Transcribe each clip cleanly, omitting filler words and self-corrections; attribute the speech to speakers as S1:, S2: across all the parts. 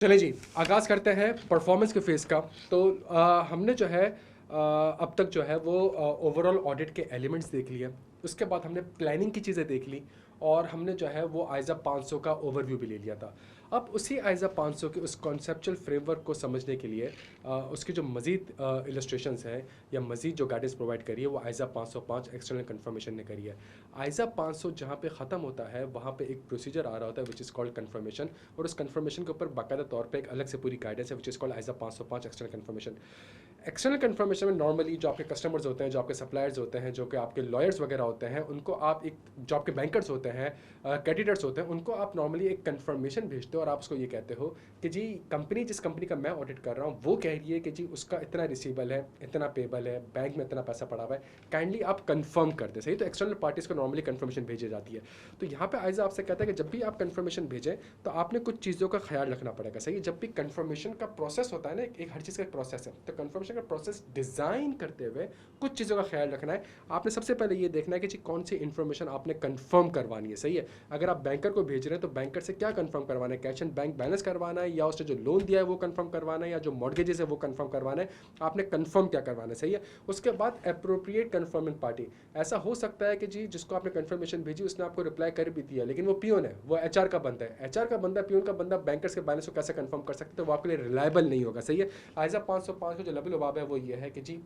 S1: चलिए जी, आगाज़ करते हैं परफॉर्मेंस के फ़ेज़ का। तो हमने जो है अब तक जो है वो ओवरऑल ऑडिट के एलिमेंट्स देख लिए। उसके बाद हमने प्लानिंग की चीज़ें देख ली और हमने जो है वो आइज़ा 500 का ओवरव्यू भी ले लिया था। अब उसी आइज़ा 500 के उस कॉन्सेप्चुअल फ्रेमवर्क को समझने के लिए उसकी जो मज़ीद इलस्ट्रेशंस हैं या मज़ीद जो गाइडेंस प्रोवाइड करी है वो आइज़ा 505 एक्सटर्नल कन्फर्मेशन ने करी है। आइज़ा 500 जहाँ पे ख़त्म होता है वहाँ पे एक प्रोसीजर आ रहा होता है विच इज़ कॉल्ड कन्फर्मेशन, और उस कन्फर्मेशन के ऊपर बाकायदा तौर पे एक अलग से पूरी गाइडेंस है which is called ISA 505 external confirmation. External confirmation में नॉर्मली जो आपके कस्टमर्स होते हैं, जो आपके सप्लायर्स होते हैं, जो कि आपके लॉयर्स वगैरह होते हैं, उनको आप एक, जो आपके बैंकर्स होते हैं, क्रेडिटर्स होते हैं, उनको आप नॉर्मली एक कन्फर्मेशन भेजते हो और आप उसको ये कहते हो कि जी कंपनी, जिस कंपनी का मैं ऑडिट कर रहा हूँ वो कह रही है कि जी उसका इतना रिसीवेबल है, इतना पेबल है, बैंक में इतना पैसा पड़ा हुआ है, काइंडली आप कंफर्म कर दें। सही, तो एक्सटर्नल पार्टीज़ को नॉर्मली कन्फर्मेशन भेजी जाती है। तो यहाँ पे आइज़ा आपसे कहता है कि जब भी आप कन्फर्मेशन भेजें तो आपने कुछ चीज़ों का ख्याल रखना पड़ेगा। सही है, जब भी कन्फर्मेशन का प्रोसेस होता है ना, एक हर चीज़ का एक प्रोसेस है, तो कन्फर्मेशन का प्रोसेस डिज़ाइन करते हुए कुछ चीज़ों का ख्याल रखना है। आपने सबसे पहले ये देखना है कि जी कौन सी इन्फॉर्मेशन आपने कंफर्म करवानी है। सही है, अगर आप बैंकर को भेज रहे हैं तो बैंकर से क्या कंफर्म करवाना है, कैश एंड बैंक बैलेंस करवाना है, या उसने जो लोन दिया है वो कंफर्म करवाना है, या जो मॉर्गेजेस है वो कंफर्म करवाना है, आपने कंफर्म क्या करवाना है। सही है, उसके बाद अप्रोप्रिएट कंफर्मिंग पार्टी। ऐसा हो सकता है कि जी जिसको आपने कंफर्मेशन भेजी उसने आपको रिप्लाई कर भी दिया, लेकिन वो पियोन है, वो एचआर का बंदा है, एचआर का बंदा, पियोन का बंदा बैंकर्स के बैलेंस को कैसे कंफर्म कर सकते, तो वो आपके लिए रिलायबल नहीं होगा। सही है, आइज़ा 505 का जो लबी लुबाब है वो ये है कि जी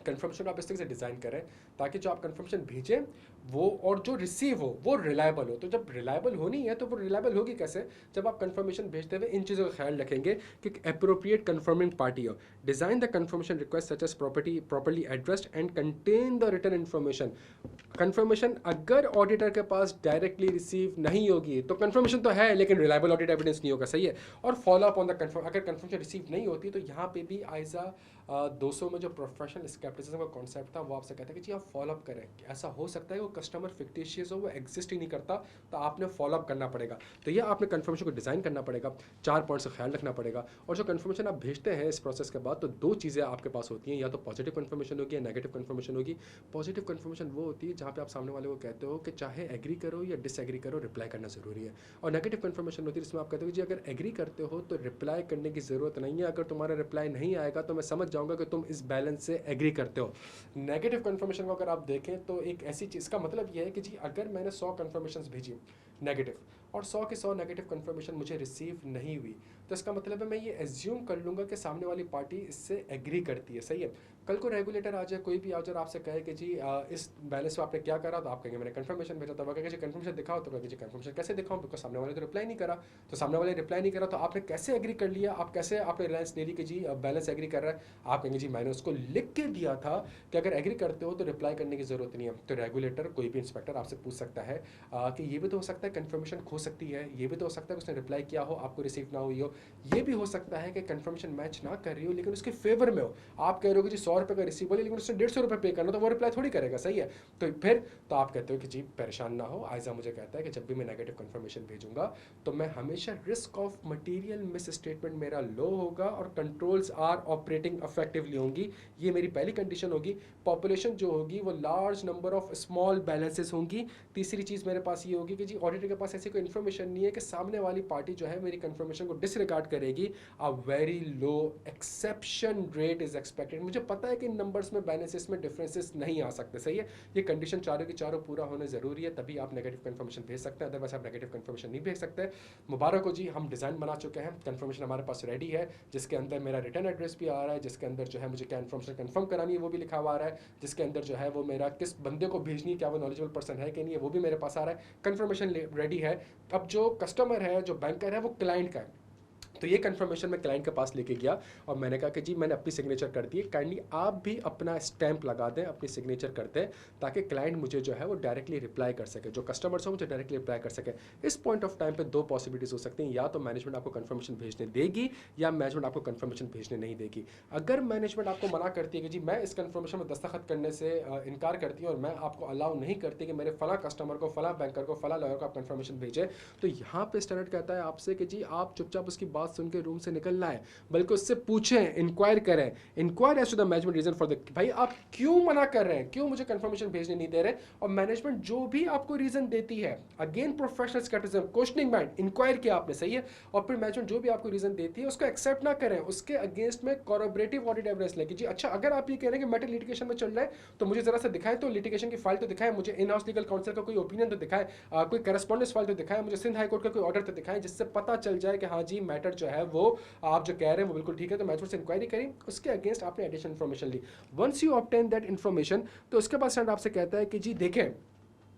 S1: कन्फर्मेशन आप इस तरीके से डिज़ाइन करें ताकि जो आप कन्फर्मेशन भेजें वो और जो रिसीव हो वो रिलायबल हो। तो जब रिलायबल होनी है तो वो रिलायबल होगी कैसे, जब आप कन्फर्मेशन भेजते हुए इन चीज़ों का ख्याल रखेंगे कि अप्रोप्रिएट कन्फर्मिंग पार्टी हो, design the confirmation request such as property properly addressed and contain the return information. Confirmation अगर ऑडिटर के पास डायरेक्टली रिसीव नहीं होगी तो कन्फर्मेशन तो है लेकिन रिलायबल ऑडिट एविडेंस नहीं होगा। सही है, और follow up on the confirm, अगर कन्फर्मेशन रिसीव नहीं होती तो यहाँ पे भी आइज़ा 200 में जो प्रोफेशनल स्केप्टिसिज्म का कॉन्सेप्ट था वो आपसे कहता है कि जी आप फॉलो अप करें। ऐसा हो सकता है वो कस्टमर फिक्टिशियस हो, वो एग्जिस्ट ही नहीं करता, तो आपने फॉलो अप करना पड़ेगा। तो ये आपने कन्फर्मेशन को डिज़ाइन करना पड़ेगा, 4 पॉइंट से ख्याल रखना पड़ेगा। और जो कन्फर्मेशन आप भेजते हैं इस प्रोसेस के बाद तो दो चीज़ें आपके पास होती हैं, या तो पॉजिटिव कन्फर्मेशन होगी या नेगेटिव कन्फर्मेशन होगी। पॉजिटिव कन्फर्मेशन वो होती है जहाँ पे आप सामने वाले को कहते हो कि चाहे एग्री करो या डिसएग्री करो रिप्लाई करना ज़रूरी है। और नेगेटिव कन्फर्मेशन होती है जिसमें आप कहते हो जी अगर एग्री करते हो तो रिप्लाई करने की ज़रूरत नहीं है, अगर तुम्हारा रिप्लाई नहीं आएगा तो मैं समझ जाऊँगा कि तुम इस बैलेंस से एग्री करते हो। नेगेटिव कन्फर्मेशन को अगर आप देखें तो एक ऐसी चीज़ का मतलब ये है कि जी अगर मैंने 100 कन्फर्मेशन भेजी नेगेटिव और 100 के 100 नेगेटिव कन्फर्मेशन मुझे रिसीव नहीं हुई, तो इसका मतलब है मैं ये एज्यूम कर लूँगा कि सामने वाली पार्टी इससे एग्री करती है। सही है, कल को रेगुलेटर आ जाए, कोई भी आ जाए और आपसे कहे कि जी इस बैलेंस में आपने क्या करा, तो आप कहेंगे मैंने कन्फर्मेशन भेजा था, वो कहेंगे जी कन्फर्मेशन दिखाओ, तो कहेंगे जी कन्फर्मेशन कैसे दिखाऊं, बिकॉज सामने वाले तो रिप्लाई नहीं करा। तो सामने वाले रिप्लाई नहीं करा तो आपने कैसे एग्री कर लिया, आप कैसे आपने रिलायंस ले ली कि जी बैलेंस एग्री कर रहा है। आप कहेंगे जी मैंने उसको लिख के दिया था कि अगर एग्री करते हो तो रिप्लाई करने की ज़रूरत नहीं है। तो रेगुलेटर, कोई भी इंस्पेक्टर आपसे पूछ सकता है कि ये भी तो हो सकता है कन्फर्मेशन खो सकती है, ये भी तो हो सकता है कि उसने रिप्लाई किया हो आपको रिसीव ना हुई हो, ये भी हो सकता है कि कन्फर्मेशन मैच ना कर रही हो लेकिन उसके फेवर में हो, आप कह रहे हो कि जी 100 रुपये का रिसीवेबल है लेकिन उसने 150 रुपये पे करना, तो वो रिप्लाई थोड़ी करेगा। सही है, तो फिर तो आप कहते हो कि जी परेशान ना हो। आइज़ा मुझे कहता है कि जब भी मैं नेगेटिव कन्फर्मेशन भेजूंगा तो मैं हमेशा risk of material miss statement मेरा लो होगा और कंट्रोल्स आर ऑपरेटिंग इफेक्टिवली होंगी। ये मेरी पहली कंडीशन होगी। पॉपुलेशन जो होगी वो large number of small balances होंगी। तीसरी चीज़ मेरे पास ये होगी कि जी ऑडिटर के पास ऐसी कोई इन्फॉर्मेशन नहीं है कि सामने वाली पार्टी जो है मेरी कन्फर्मेशन को डिसरिगार्ड करेगी। A very low exception rate is expected. मुझे पता है कि इन नंबर्स में बैलेंसेस में डिफरेंसेस नहीं आ सकते। सही है, ये कंडीशन चारों की चारों पूरा होना ज़रूरी है, तभी आप नेगेटिव कन्फर्मेशन भेज सकते हैं, अदरवाइज आप नेगेटिव कन्फर्मेशन नहीं भेज सकते। मुबारक हो जी, हम डिज़ाइन बना चुके हैं, कन्फर्मेशन हमारे पास रेडी है, जिसके अंदर मेरा रिटर्न एड्रेस भी आ रहा है, जिसके अंदर जो है मुझे क्या इन्फॉर्मेशन कन्फर्म करानी है वो भी लिखा हुआ आ रहा है, जिसके अंदर जो है वो मेरा किस बंदे को भेजनी है, क्या वो नॉलेजेबल पर्सन है कि नहीं है, वो भी मेरे पास आ रहा है। कन्फर्मेशन रेडी है। अब जो कस्टमर है, जो बैंकर है, वो क्लाइंट का है, तो ये कन्फर्मेशन मैं क्लाइंट के पास लेके गया और मैंने कहा कि जी मैंने अपनी सिग्नेचर कर दी है, काइंडली आप भी अपना स्टैंप लगा दें, अपनी सिग्नेचर कर दें, ताकि क्लाइंट मुझे जो है वो डायरेक्टली रिप्लाई कर सके, जो कस्टमर्स हो मुझे डायरेक्टली रिप्लाई कर सके। इस पॉइंट ऑफ टाइम पे दो पॉसिबिलिटीज़ हो सकती हैं, या तो मैनेजमेंट आपको कन्फर्मेशन भेजने देगी या मैनेजमेंट आपको कन्फर्मेशन भेजने नहीं देगी। अगर मैनेजमेंट आपको मना करती है कि जी मैं इस कन्फर्मेशन में दस्तखत करने से इनकार करती हूँ और मैं आपको अलाउ नहीं करती कि मेरे फला कस्टमर को, फला बैंकर को, फला लॉयर को आप कन्फर्मेशन भेजें, तो यहाँ पे स्टैंडर्ड कहता है आपसे कि जी आप चुपचाप उसकी बात बात सुन के रूम से निकलना है, बल्कि उससे पूछें, इंक्वायर करें, inquire as to the management reason for the, भाई आप क्यों मना कर रहे हैं, क्यों मुझे कंफर्मेशन भेजने नहीं दे रहे, और मैनेजमेंट जो भी आपको रीजन देती है, again professional scepticism, questioning mind, inquire किया आपने, सही है, और फिर मैनेजमेंट जो भी आपको रीजन देती है उसको एक्सेप्ट ना करें, उसके अगेंस्ट में कोरबरेटिव ऑडिट एविडेंस लेके, जी अच्छा अगर आप ये कह रहे हैं कि मैटर लिटिगेशन में चल रहा है तो मुझे जरा सा दिखाएं, तो लिटिगेशन की फाइल तो दिखाएं, मुझे इन हाउस लीगल काउंसिल का कोई ओपिनियन तो दिखाएं, कोई करस्पॉन्डेंस फाइल तो दिखाएं, मुझे सिंध हाई कोर्ट का कोई ऑर्डर तो दिखाएं, जिससे पता चल जाए कि हाँ जी मैटर जो है वो आप जो कह रहे हैं वो बिल्कुल ठीक है, तो मैनेजमेंट से इंक्वायरी करी, उसके अगेंस्ट आपने एडिशनल इन्फॉर्मेशन ली। Once you obtain that information, तो उसके बाद स्टैंडर्ड आपसे कहता है कि जी देखें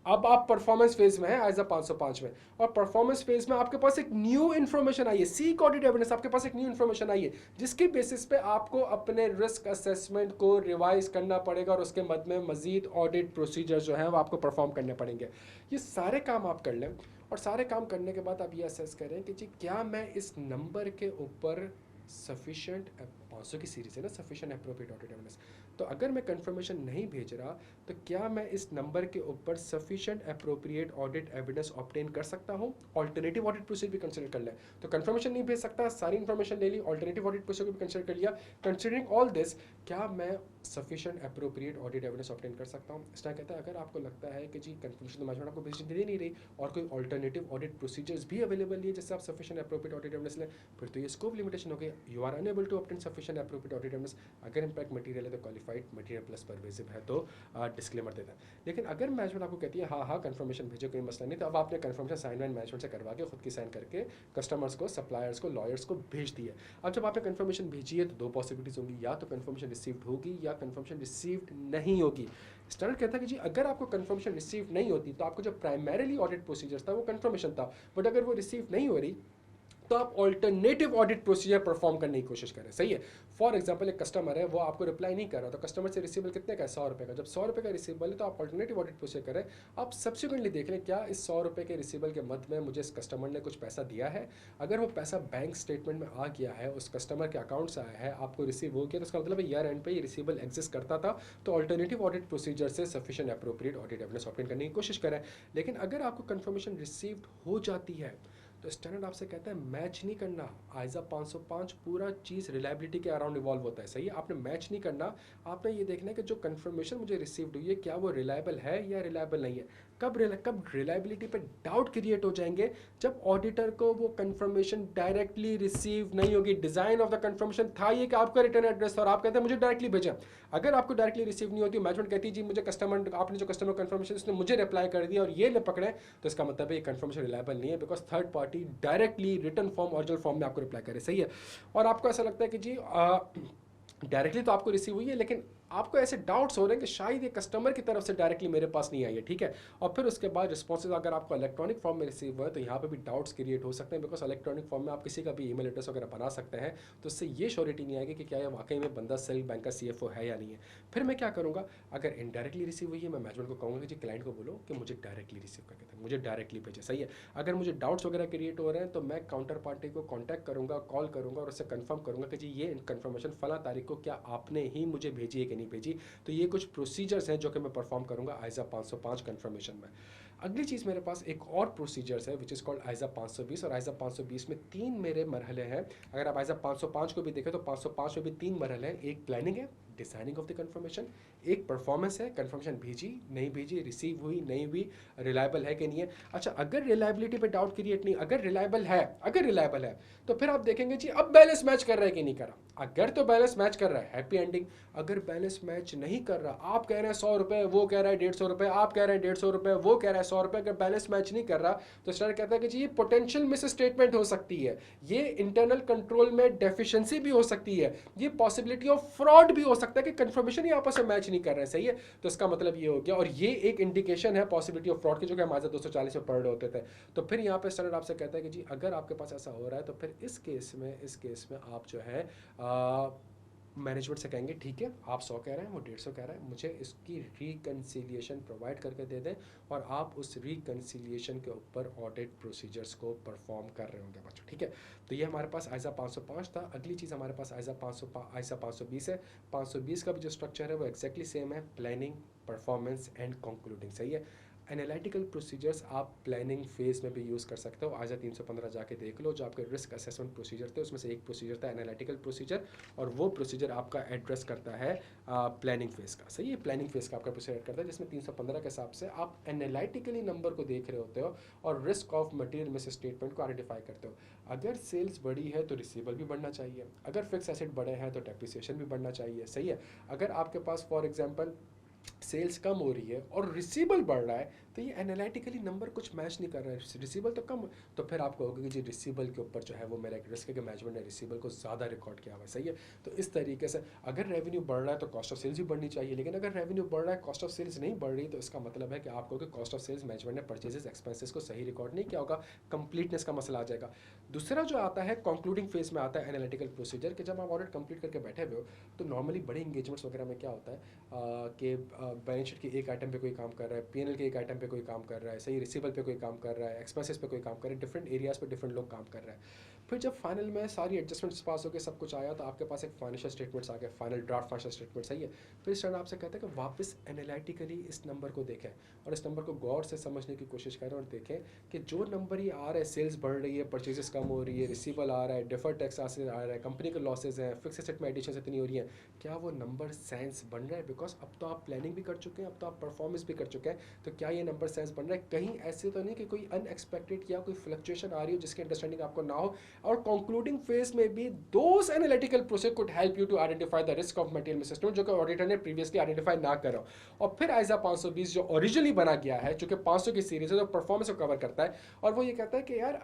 S1: अब आप परफॉर्मेंस फेज में है एज अ 505 में, और परफॉर्मेंस फेज में आपके पास एक न्यू इन्फॉर्मेशन आई है, सीक ऑडिट एविडेंस, आपके पास एक न्यू इन्फॉर्मेशन आई है जिसके बेसिस पे आपको अपने रिस्क असेसमेंट को रिवाइज करना पड़ेगा, और उसके मद में मजीद ऑडिट प्रोसीजर जो है वो आपको परफॉर्म करने पड़ेंगे। ये सारे काम आप कर लें, और सारे काम करने के बाद आप ये असेस करें कि जी क्या मैं इस नंबर के ऊपर सफिशिएंट, 500 की सीरीज है ना, सफिशिएंट एप्रोप्रिएट ऑडिट एविडेंस, तो अगर मैं कंफर्मेशन नहीं भेज रहा तो क्या मैं इस नंबर के ऊपर sufficient appropriate audit evidence obtain कर सकता हूं। ऑल्टरनेटिव ऑडिट प्रोसीजर भी कंसीडर कर लें, तो कंफर्मेशन नहीं भेज सकता, सारी इंफॉर्मेशन ले ली, ऑल्टरनेटिव ऑडिट प्रोसीजर भी कंसीडर कर लिया, कंसीडरिंग ऑल दिस क्या मैं sufficient appropriate audit evidence obtain कर सकता हूं। इसलिए कहता है अगर आपको लगता है कि जी कंफर्मेशन तो मैनेजमेंट आपको भेजने दे नहीं रही और कोई ऑल्टरनेटिव ऑडिट प्रोसीजर्स भी अवेलेबल नहीं है जिससे आप सफिशिएंट एप्रोप्रिएट ऑडिट एविडेंस लें, फिर तो ये स्कोप लिमिटेशन हो गई, you are unable to obtain sufficient appropriate audit evidence. अगर इम्पैक्ट मटेरियल है तो क्वालिफाइड मटेरियल प्लस परवेसिव है तो डिस्क्लेमर देता है। लेकिन अगर मैनेजमेंट आपको कहती है हाँ हाँ कंफर्मेशन भेजो कोई मसला नहीं, तो अब आपने कंफर्मेशन साइन वाइन मैनेजमेंट से करवा के खुद की साइन करके कस्टमर्स को, सप्लायर्स को, लॉयर्स को भेज दी है। अब जब आपने कंफर्मेशन भेजी है तो दो पॉसिबिलिटीज होंगी, या तो कंफर्मेशन रिसीव्ड होगी या कंफर्मेशन रिसीव्ड नहीं होगी। स्टैंडर्ड कहता है कि जी अगर आपको कंफर्मेशन रिसीव नहीं होती तो आपको जो प्राइमरीली ऑडिट प्रोसीजर था वो कंफर्मेशन था, बट अगर वो रिसीव नहीं हो रही तो आप ऑल्टरनेटिव ऑडिट प्रोसीजर परफॉर्म करने की कोशिश करें, सही है। फॉर एग्जांपल एक कस्टमर है वो आपको रिप्लाई नहीं कर रहा, तो कस्टमर से रिसीवेबल कितने का है, 100 रुपये का, जब 100 रुपये का रिसीवेबल है तो आप ऑल्टरनेटिव ऑडिट प्रोसीजर करें, आप सब्सिक्वेंटली देख लें क्या इस 100 रुपये के रिसीवेबल के मध्य में मुझे इस कस्टमर ने कुछ पैसा दिया है। अगर वो पैसा बैंक स्टेटमेंट में आ गया है, उस कस्टमर के अकाउंट से आया है, आपको रिसीव हो गया, तो उसका मतलब ईयर एंड पे ये रिसीवेबल एग्जिस्ट करता था, तो ऑल्टरनेटिव ऑडिट प्रोसीजर से sufficient appropriate audit evidence obtain करने की कोशिश करें। लेकिन अगर आपको कंफर्मेशन रिसीव्ड हो जाती है तो स्टैंडर्ड आपसे कहता है मैच नहीं करना, आइजा 505 पूरा चीज़ रिलायबिलिटी के अराउंड इवॉल्व होता है, सही है। आपने मैच नहीं करना, आपने ये देखना है कि जो कंफर्मेशन मुझे रिसीव्ड हुई है क्या वो रिलायबल है या रिलायबल नहीं है। कब रिलायबिलिटी पे डाउट क्रिएट हो जाएंगे, जब ऑडिटर को वो कंफर्मेशन डायरेक्टली रिसीव नहीं होगी। डिजाइन ऑफ द कंफर्मेशन था ये कि आपका रिटर्न एड्रेस और आप कहते हैं मुझे डायरेक्टली भेजें, अगर आपको डायरेक्टली रिसीव नहीं होती, मैनेजमेंट कहती है जी मुझे कस्टमर, आपने जो कस्टमर कंफर्मेशन उसने मुझे रिप्लाई कर दिया और ये ले पकड़े, तो इसका मतलब है ये कंफर्मेशन रिलायबल नहीं है, because third party directly return form, original form में आपको रिप्लाई करे, सही है। और आपको ऐसा लगता है कि जी डायरेक्टली तो आपको रिसीव हुई है, लेकिन आपको ऐसे डाउट्स हो रहे हैं कि शायद ये कस्टमर की तरफ से डायरेक्टली मेरे पास नहीं आई है, ठीक है। और फिर उसके बाद रिस्पॉन्सेज अगर आपको इलेक्ट्रॉनिक फॉर्म में रिसीव हुआ है तो यहाँ पे भी डाउट्स क्रिएट हो सकते हैं, बिकॉज इलेक्ट्रॉनिक फॉर्म में आप किसी का भी ईमेल एड्रेस वगैरह बना सकते हैं, तो उससे ये श्योरिटी नहीं आएगी कि क्या ये वाकई में बंदा सेल बैंक का CFO है या नहीं है। फिर मैं क्या करूँगा, अगर इनडायरेक्टली रिसीव हुई है मैं मैनेजमेंट को कहूँगा कि जी क्लाइंट को बोलो कि मुझे डायरेक्टली रिसीव करके दें, मुझे डायरेक्टली भेजे, सही है। अगर मुझे डाउट्स वगैरह क्रिएट हो रहे हैं तो मैं काउंटर पार्टी को कॉन्टैक्ट करूँगा, कॉल करूँगा और उससे कन्फर्म करूँगा कि जी ये कंफर्मेशन फला तारीख को क्या आपने ही मुझे भेजी है कि नहीं भेजी। तो ये कुछ प्रोसीजर्स हैं जो कि मैं परफॉर्म करूंगा आइजा 505 कंफर्मेशन में। अगली चीज़ मेरे पास एक और प्रोसीजर्स है विच इज़ कॉल्ड आइजा 520, और आइजा 520 में 3 मेरे मरहले हैं। अगर आप आइजा 505 को भी देखें तो 505 में भी 3 मरहले हैं, एक प्लानिंग है, डिसाइडिंग ऑफ द कंफर्मेशन, एक परफॉर्मेंस है, कंफर्मेशन भेजी नहीं भेजी, रिसीव हुई नहीं हुई, रिलायबल है कि नहीं है। अच्छा अगर रिलायबिलिटी पे डाउट क्रिएट नहीं, अगर रिलायबल है तो फिर आप देखेंगे जी अब बैलेंस मैच कर रहा है कि नहीं कर रहा। अगर तो बैलेंस मैच कर रहा है हैप्पी एंडिंग, अगर बैलेंस मैच नहीं कर रहा, आप कह रहे हैं 100 रुपये, वो कह रहा है 150 रुपये, आप कह रहे हैं 150 रुपये, वो कह रहा है 100 रुपये, अगर बैलेंस मैच नहीं कर रहा तो स्टार कहता है कि जी ये पोटेंशियल मिस स्टेटमेंट हो सकती है, ये इंटरनल कंट्रोल में डेफिशिएंसी भी हो सकती है, ये पॉसिबिलिटी ऑफ फ्रॉड भी हो सकता है कि कंफर्मेशन ही आपस में मैच नहीं कर रहे हैं, सही है। तो इसका मतलब ये हो गया, और ये एक इंडिकेशन है पॉसिबिलिटी ऑफ फ्रॉड की, जो कि हमारे 240 में पढ़ रहे होते थे। तो फिर यहाँ पे स्टैंडर्ड आपसे कहता है कि जी अगर आपके पास ऐसा हो रहा है तो फिर इस केस में आप जो है मैनेजमेंट से कहेंगे ठीक है आप 100 कह रहे हैं, वो 150 कह रहा है, मुझे इसकी रिकन्सिलिएशन प्रोवाइड करके दे दें, और आप उस रिकन्सिलिएशन के ऊपर ऑडिट प्रोसीजर्स को परफॉर्म कर रहे होंगे बच्चों, ठीक है। तो ये हमारे पास आइजा 505 था। अगली चीज़ हमारे पास आइजा 520 है। 520 का भी जो स्ट्रक्चर है वो एक्जैक्टली सेम है, प्लानिंग, परफॉर्मेंस एंड कंक्लूडिंग, सही है। एनालिटिकल प्रोसीजर्स आप प्लानिंग फेज में भी यूज़ कर सकते हो। आजा 315 जाके देख लो, जो आपके रिस्क असेसमेंट प्रोसीजर थे उसमें से एक प्रोसीजर था एनालिटिकल प्रोसीजर, और वो प्रोसीजर आपका एड्रेस करता है प्लानिंग फेज का। सही है, प्लानिंग फेज का आपका प्रोसीजर करता है, जिसमें 315 के हिसाब से आप एनालिटिकली नंबर को देख रहे होते हो और risk of material miss statement को आइडेंटिफाई करते हो। अगर सेल्स बढ़ी है तो रिसीवेबल भी बढ़ना चाहिए, अगर फिक्स एसेट बढ़े हैं तो डेप्रिसिएशन भी बढ़ना चाहिए। सही है, अगर आपके पास फॉर एग्जांपल सेल्स कम हो रही है और रिसीवेबल बढ़ रहा है, तो ये एनालिटिकली नंबर कुछ मैच नहीं कर रहा है, रिसीवेबल तो कम, तो फिर आप कहोगे कि जी रिसीवेबल के ऊपर जो है वो मेरा एक रिस्क के मैनेजमेंट ने रिसीवेबल को ज़्यादा रिकॉर्ड किया हुआ है। सही है, तो इस तरीके से अगर रेवेन्यू बढ़ रहा है तो कॉस्ट ऑफ सेल्स भी बढ़नी चाहिए, लेकिन अगर रेवेन्यू बढ़ रहा है कॉस्ट ऑफ सेल्स नहीं बढ़ रही, तो इसका मतलब है कि आप कहोगे कॉस्ट ऑफ सेल्स मैनेजमेंट ने परचेजेस एक्सपेंसेस को सही रिकॉर्ड नहीं किया होगा, कंप्लीटनेस का मसला आ जाएगा। दूसरा जो आता है कंक्लूडिंग फेज में आता है एनालिटिकल प्रोसीजर, कि जब आप ऑडिट कंप्लीट करके बैठे हुए हो तो नॉर्मली बड़े इंगेजमेंट्स वगैरह में क्या होता है कि बैलेंस शीट के एक आइटम पे कोई काम कर रहा है, पीएनएल के एक आइटम पे कोई काम कर रहा है, सही रिसीवेबल पे कोई काम कर रहा है, एक्सपेंसेस पे कोई काम कर रहा है, डिफरेंट एरियाज पे डिफरेंट लोग काम कर रहे हैं। फिर जब फाइनल में सारी एडजस्टमेंट्स पास हो गए, सब कुछ आया, तो आपके पास एक फाइनेंशियल स्टेटमेंट्स आ गए, फाइनल ड्राफ्ट फाइनेंशियल स्टेटमेंट। सही है, फिर इस आपसे कहते हैं कि वापस एनालिटिकली इस नंबर को देखें और इस नंबर को गौर से समझने की कोशिश करें और देखें कि जो नंबर ये आ रहा है, सेल्स बढ़ रही है, परचेजेस कम हो रही है, रिसीवेबल आ रहा है, डिफर्ड टैक्स आ रहा है, कंपनी के लॉसेज हैं, फिक्स एसेट में एडिशन इतनी हो रही है, क्या वो नंबर सेंस बन रहा है? बिकॉज अब तो आप प्लानिंग भी कर चुके हैं, अब तो आप परफॉर्मेंस भी कर चुके हैं, तो क्या ये नंबर सेंस बन रहा है? कहीं ऐसे तो नहीं कि कोई अनएक्सपेक्टेड या कोई फ्लक्चुएशन आ रही हो जिसकी अंडरस्टैंडिंग आपको ना हो। और कंक्लूडिंग फेज में भी those analytical process could help you to identify the risk of material system, जो कि ऑडिटर ने प्रीवियसली आइडेंटिफाई ना करा। और फिर आइजा 520 जो ओरिजिनली बना गया है, जो कि 500 की सीरीज है, जो परफॉर्मेंस को कवर करता है, और वो ये कहता है कि यार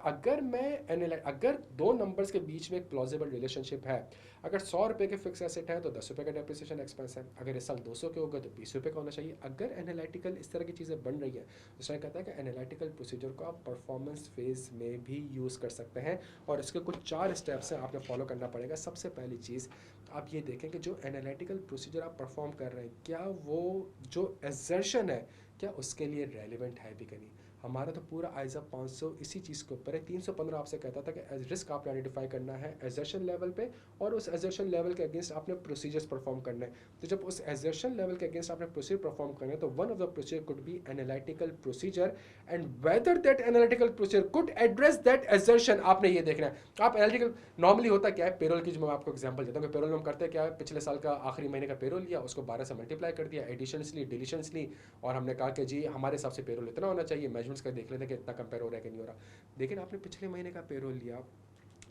S1: अगर दो नंबर्स के बीच में एक प्लॉजिबल रिलेशनशिप है, अगर 100 रुपए के फिक्स एसेट है तो 10 रुपए का डेप्रिसिएशन एक्सपेंस है, अगर इस साल 200 के होगा तो 20 रुपए का होना चाहिए। अगर एनालिटिकल इस तरह की चीज़ें बन रही है, तो उसने कहता है कि एनालिटिकल प्रोसीजर को आप परफॉर्मेंस फेज में भी यूज़ कर सकते हैं, और इसके कुछ 4 स्टेप्स हैं आपने फॉलो करना पड़ेगा। सबसे पहली चीज़ आप ये देखें कि जो एनालिटिकल प्रोसीजर आप परफॉर्म कर रहे हैं, क्या वो जो एजर्शन है क्या उसके लिए रेलिवेंट है भी कि नहीं। हमारा तो पूरा आइजा 500 इसी चीज़ के ऊपर है। 315 आपसे कहता था कि रिस्क आपने आइडेंटिफाई करना है एजर्शन लेवल पे, और उस एजर्शन लेवल के अगेंस्ट आपने प्रोसीजर्स परफॉर्म करना है। तो जब उस एजर्शन लेवल के अगेंस्ट आपने प्रोसीजर परफॉर्म करना है, तो one of the procedure could be analytical procedure, and whether that analytical procedure could address that assertion, आपने ये देखना है। आप एनालिटिकल नॉर्मली होता क्या है, पेरोल की जो मैं आपको एग्जांपल देता हूँ कि पेरोल में हम करते हैं क्या है, पिछले साल का आखिरी महीने का पेरोल लिया, उसको 12 से मल्टीप्लाई कर दिया, एडिशंस ली, डिलीशंस ली, और हमने कहा कि जी हमारे हिसाब से पेरोल इतना होना चाहिए, मेजरमेंट्स का देख लेते हैं कि इतना कंपेयर हो रहा है कि नहीं हो रहा। लेकिन आपने पिछले महीने का पेरोल लिया,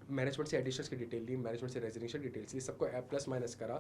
S1: मैनेजमेंट से एडिशंस की डिटेल ली, मैनेजमेंट से रेजिडेंशियल डिटेल्स ली, सबको प्लस माइनस करा,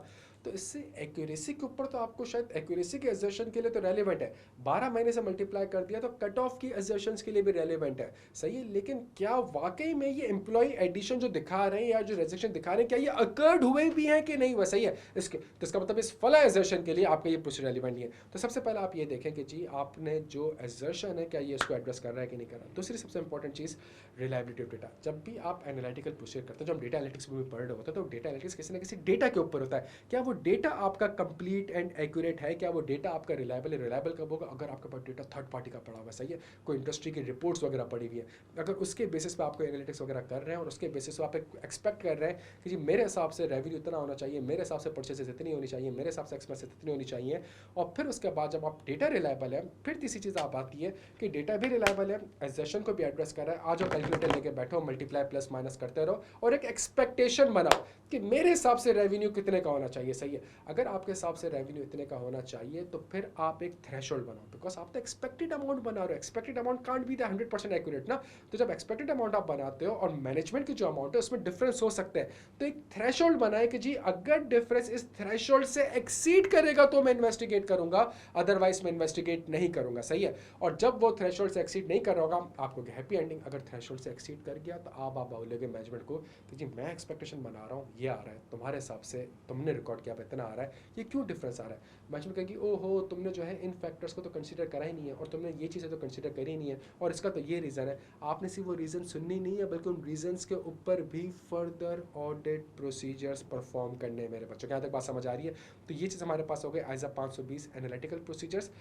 S1: तो इससे एक्यूरेसी के ऊपर तो आपको शायद एक्यूरेसी के एजर्शन के लिए तो रेलिवेंट है, 12 महीने से मल्टीप्लाई कर दिया तो कट ऑफ की एजर्शंस के लिए भी रेलिवेंट है। सही है, लेकिन क्या वाकई में ये एम्प्लॉय एडिशन जो दिखा रहे हैं या जो रेजिस्ट्रेशन दिखा रहे हैं, क्या ये अकर्ड हुए भी हैं कि नहीं हुआ? सही है, इसके तो इसका मतलब इस फला एजर्शन के लिए आपका ये प्रोसीजर रेलिवेंट नहीं है। तो सबसे पहले आप ये देखें कि जी आपने जो एजर्शन है क्या ये इसको एड्रेस कर रहा है कि नहीं कर रहा। दूसरी सबसे important cheese reliability of data. जब भी आप एनालिटिकल प्रोसीजर करते हैं, जब हम डेटा एनालिटिक्स में भी पढ़ रहे होते हैं, तो डेटा एनालिटिक्स किसी ना किसी डेटा के ऊपर होता है। क्या वो डेटा आपका कंप्लीट एंड एक्यूरेट है, क्या वो डेटा आपका रिलायबल है? रिलायबल कब होगा? अगर आपके पास डेटा थर्ड पार्टी का पड़ा हुआ है, सही है, कोई इंडस्ट्री की रिपोर्ट्स वगैरह पड़ी हुई है, अगर उसके बेसिस पे आपको एनालिटिक्स वगैरह कर रहे हैं और उसके बेसिस पे आप एक्सपेक्ट कर रहे हैं कि जी मेरे हिसाब से रेवेन्यू इतना होना चाहिए, मेरे हिसाब से परचेसेस इतनी होनी चाहिए, मेरे हिसाब से एक्सपेंसेस इतनी होनी चाहिए, और फिर उसके बाद जब आप डेटा रिलायबल है, फिर तीसरी चीज़ आप आती है कि डेटा भी रिलायबल है, एजर्शन को भी एड्रेस कर रहा है। आज आप कैलकुलेटर लेके बैठो, मल्टीप्लाई प्लस माइनस करते रहो और एक एक्सपेक्टेशन बनाओ कि मेरे हिसाब से रेवेन्यू कितने का होना चाहिए। सही है, अगर आपके हिसाब से रेवेन्यू इतने का होना चाहिए तो फिर आप एक थ्रेशोल्ड बनाओ, बिकॉज आप तो एक्सपेक्टेड अमाउंट बना रहे हो, expected amount can't be the 100% accurate ना। तो जब एक्सपेक्टेड अमाउंट आप बनाते हो और मैनेजमेंट की जो अमाउंट है उसमें डिफरेंस हो सकते हैं, तो एक थ्रेशोल्ड बनाए कि जी अगर डिफरेंस इस थ्रेशोल्ड से एक्सीड करेगा तो मैं इन्वेस्टिगेट करूंगा, अदरवाइज मैं इन्वेस्टिगेट नहीं करूंगा। सही है, और जब वो थ्रेशोल्ड से एक्सीड नहीं कर रहा होगा आपको हैप्पी एंडिंग। अगर थ्रेशोल्ड से एक्सीड कर गया तो आप बोलोगे मैनेजमेंट को कि जी मैं एक्सपेक्टेशन बना रहा हूँ, ये आ रहा है, तुम्हारे हिसाब से तुमने रिकॉर्ड किया इतना आ रहा है, ये क्यों डिफरेंस आ रहा है? मैनेजमेंट कहेगी ओहो तुमने जो है इन फैक्टर्स को तो कंसीडर करा ही नहीं है, और तुमने ये चीज़ें तो कंसीडर करी ही नहीं है, और इसका तो ये रीज़न है। आपने सिर्फ वो रीज़न सुननी नहीं है, बल्कि उन रीजंस के ऊपर भी फर्दर ऑडिट प्रोसीजर्स परफॉर्म करने। मेरे बच्चों को यहाँ तक बात समझ आ रही है? तो ये चीज़ हमारे पास हो गई आइजा 520 एनालिटिकल प्रोसीजर्स।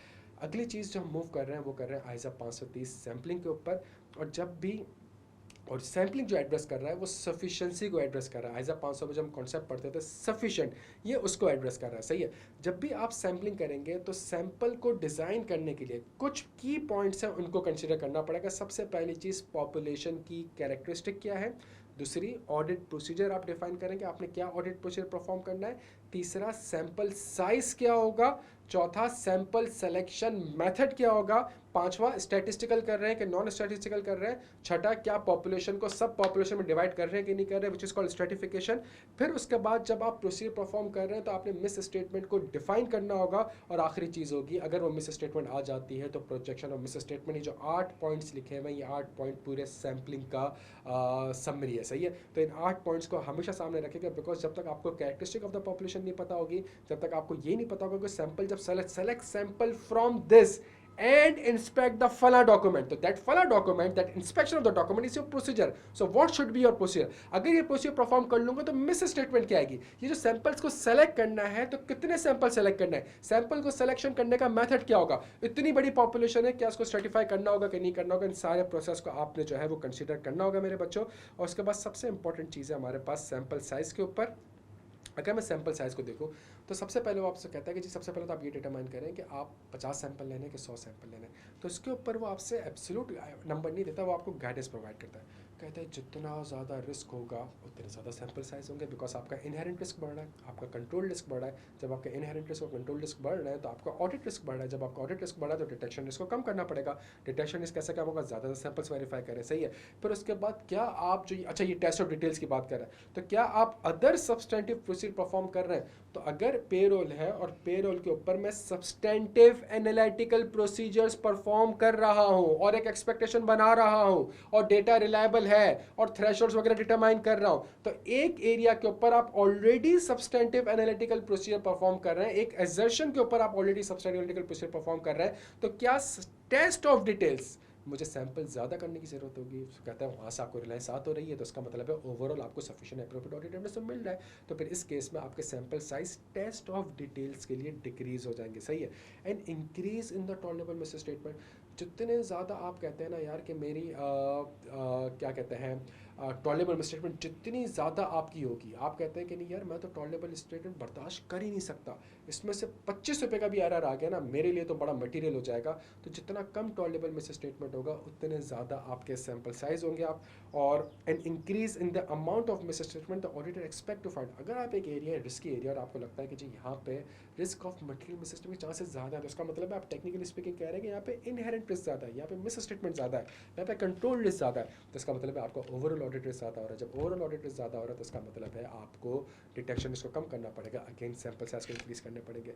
S1: अगली चीज़ जो हम मूव कर रहे हैं वो कर रहे हैं आइजा 530 सैम्पलिंग के ऊपर। और जब भी और सैम्पलिंग जो एड्रेस कर रहा है वो सफिशेंसी को एड्रेस कर रहा है। आइजा 500 में जब हम कॉन्सेप्ट पढ़ते थे सफिशिएंट, ये उसको एड्रेस कर रहा है, सही है। जब भी आप सैम्पलिंग करेंगे तो सैंपल को डिज़ाइन करने के लिए कुछ की पॉइंट्स हैं, उनको कंसिडर करना पड़ेगा। सबसे पहली चीज़ पॉपुलेशन की कैरेक्टरिस्टिक क्या है, दूसरी ऑडिट प्रोसीजर आप डिफाइन करेंगे, आपने क्या ऑडिट प्रोसीजर परफॉर्म करना है, तीसरा सैंपल साइज क्या होगा, चौथा सैंपल सिलेक्शन मेथड क्या होगा, पांचवा स्टैटिस्टिकल कर रहे हैं कि नॉन स्टैटिस्टिकल कर रहे हैं, छठा क्या पॉपुलेशन को सब पॉपुलेशन में डिवाइड कर रहे हैं कि नहीं कर रहे हैं, विच इज कॉल्ड स्ट्रेटिफिकेशन। फिर उसके बाद जब आप प्रोसीजर परफॉर्म कर रहे हैं तो आपने मिस स्टेटमेंट को डिफाइन करना होगा, और आखिरी चीज़ होगी अगर वो मिस स्टेटमेंट आ जाती है तो प्रोजेक्शन और मिस स्टेटमेंट, ये जो 8 पॉइंट्स लिखे हुए हैं ये 8 पॉइंट पूरे सैम्पलिंग का समरी है, सही है। तो इन 8 पॉइंट्स को हमेशा सामने रखेगा, बिकॉज जब तक आपको कैरेक्टरिस्टिक ऑफ द पॉपुलेशन नहीं पता होगी, जब तक आपको ये नहीं पता होगा कि सैंपल जब select sample from this and inspect the fala document, तो that fala document, that inspection of the document is your procedure. So what should be your procedure? अगर ये procedure perform कर लूँगा तो मिस स्टेटमेंट क्या आएगी, ये जो सैंपल्स को सेलेक्ट करना है तो कितने सैंपल सेलेक्ट करना है, सैंपल को सिलेक्शन करने का मेथड क्या होगा, इतनी बड़ी पॉपुलेशन है क्या उसको सर्टिफाई करना होगा कि नहीं करना होगा, इन सारे प्रोसेस को आपने जो है वो कंसिडर करना होगा मेरे बच्चों। और उसके बाद सबसे इंपॉर्टेंट चीज़ है हमारे पास सैंपल साइज के ऊपर। अगर मैं सैंपल साइज़ को देखूँ तो सबसे पहले वो आपसे कहता है कि जी सबसे पहले तो आप ये डिटरमाइन करें कि आप 50 सैंपल लेने कि 100 सैंपल लेने। तो इसके ऊपर वो आपसे एब्सोल्यूट नंबर नहीं देता, वो आपको गाइडेंस प्रोवाइड करता है। कहता है जितना ज़्यादा रिस्क होगा उतने ज़्यादा सैंपल साइज़ होंगे, बिकॉज आपका इनहेरेंट रिस्क बढ़ रहा है, आपका कंट्रोल रिस्क बढ़ रहा है। जब आपका इनहेरेंट रिस्क और कंट्रोल रिस्क बढ़ रहा है तो आपका ऑडिट रिस्क बढ़ रहा है, जब आपका ऑडिट रिस्क बढ़ा है तो डिटेक्शन रिस्क को कम करना पड़ेगा। डिटेक्शन रिस्क कैसे कम होगा, ज़्यादा सैंपल्स वेरीफाई करें, सही है। फिर उसके बाद क्या आप जो अच्छा ये टेस्ट ऑफ डिटेल्स की बात कर रहे हैं, तो क्या आप अदर सब्सटेंटिव प्रोसीजर परफॉर्म कर रहे हैं, तो अगर पेरोल है और पेरोल के ऊपर मैं सब्सटेंटिव एनालिटिकल प्रोसीजर्स परफॉर्म कर रहा हूं और एक एक्सपेक्टेशन बना रहा हूं और डेटा रिलायबल है और थ्रेशोल्ड्स वगैरह डिटरमाइन कर रहा हूं, तो एक एरिया के ऊपर आप already substantive analytical procedure perform कर रहे हैं, एक एजर्शन के ऊपर आप already substantive analytical procedure perform कर रहे हैं, तो क्या टेस्ट ऑफ डिटेल्स मुझे सैंपल ज़्यादा करने की ज़रूरत होगी। कहता है वहाँ से आपको रिलायंस साथ हो रही है तो इसका मतलब है ओवरऑल आपको सफिशिएंट एप्रोप्रिएट ऑडिट एविडेंस मिल रहा है, तो फिर इस केस में आपके sample size test of details के लिए डिक्रीज हो जाएंगे, सही है। And increase in the tolerable misstatement, जितने ज़्यादा आप कहते हैं ना यार कि मेरी क्या कहते हैं टॉलरेबल स्टेटमेंट जितनी ज़्यादा आपकी होगी, आप कहते हैं कि नहीं यार मैं तो टॉलरेबल स्टेटमेंट बर्दाश्त कर ही नहीं सकता, इसमें से 25 रुपये का भी एरर आ गया ना मेरे लिए तो बड़ा मटेरियल हो जाएगा, तो जितना कम टॉलरेबल मिस स्टेटमेंट होगा उतने ज़्यादा आपके सैंपल साइज होंगे आप, और an increase in the amount of misstatement the auditor expect to find. अगर आप एक एरिया है रिस्की एरिया और आपको लगता है कि जी यहाँ पे risk of material miss statement के चांसेस ज़्यादा है, तो इसका मतलब है आप टेक्निकली स्पीकिंग कह रहे हैं कि यहाँ पे इनहेरेंट रिस्क ज़्यादा है, यहाँ पे मिस स्टेटमेंट ज़्यादा है, यहाँ पे कंट्रोल रिस्क ज़्यादा है, तो इसका मतलब है आपका ओवरऑल ऑडिट रिस्क ज़्यादा हो रहा है। जब ओवरऑल ऑडिट रिस्क ज़्यादा हो रहा है तो इसका मतलब है आपको डिटेक्शन इसको कम करना पड़ेगा, अगेन सैंपल साइज को इंक्रीज करने पड़ेंगे।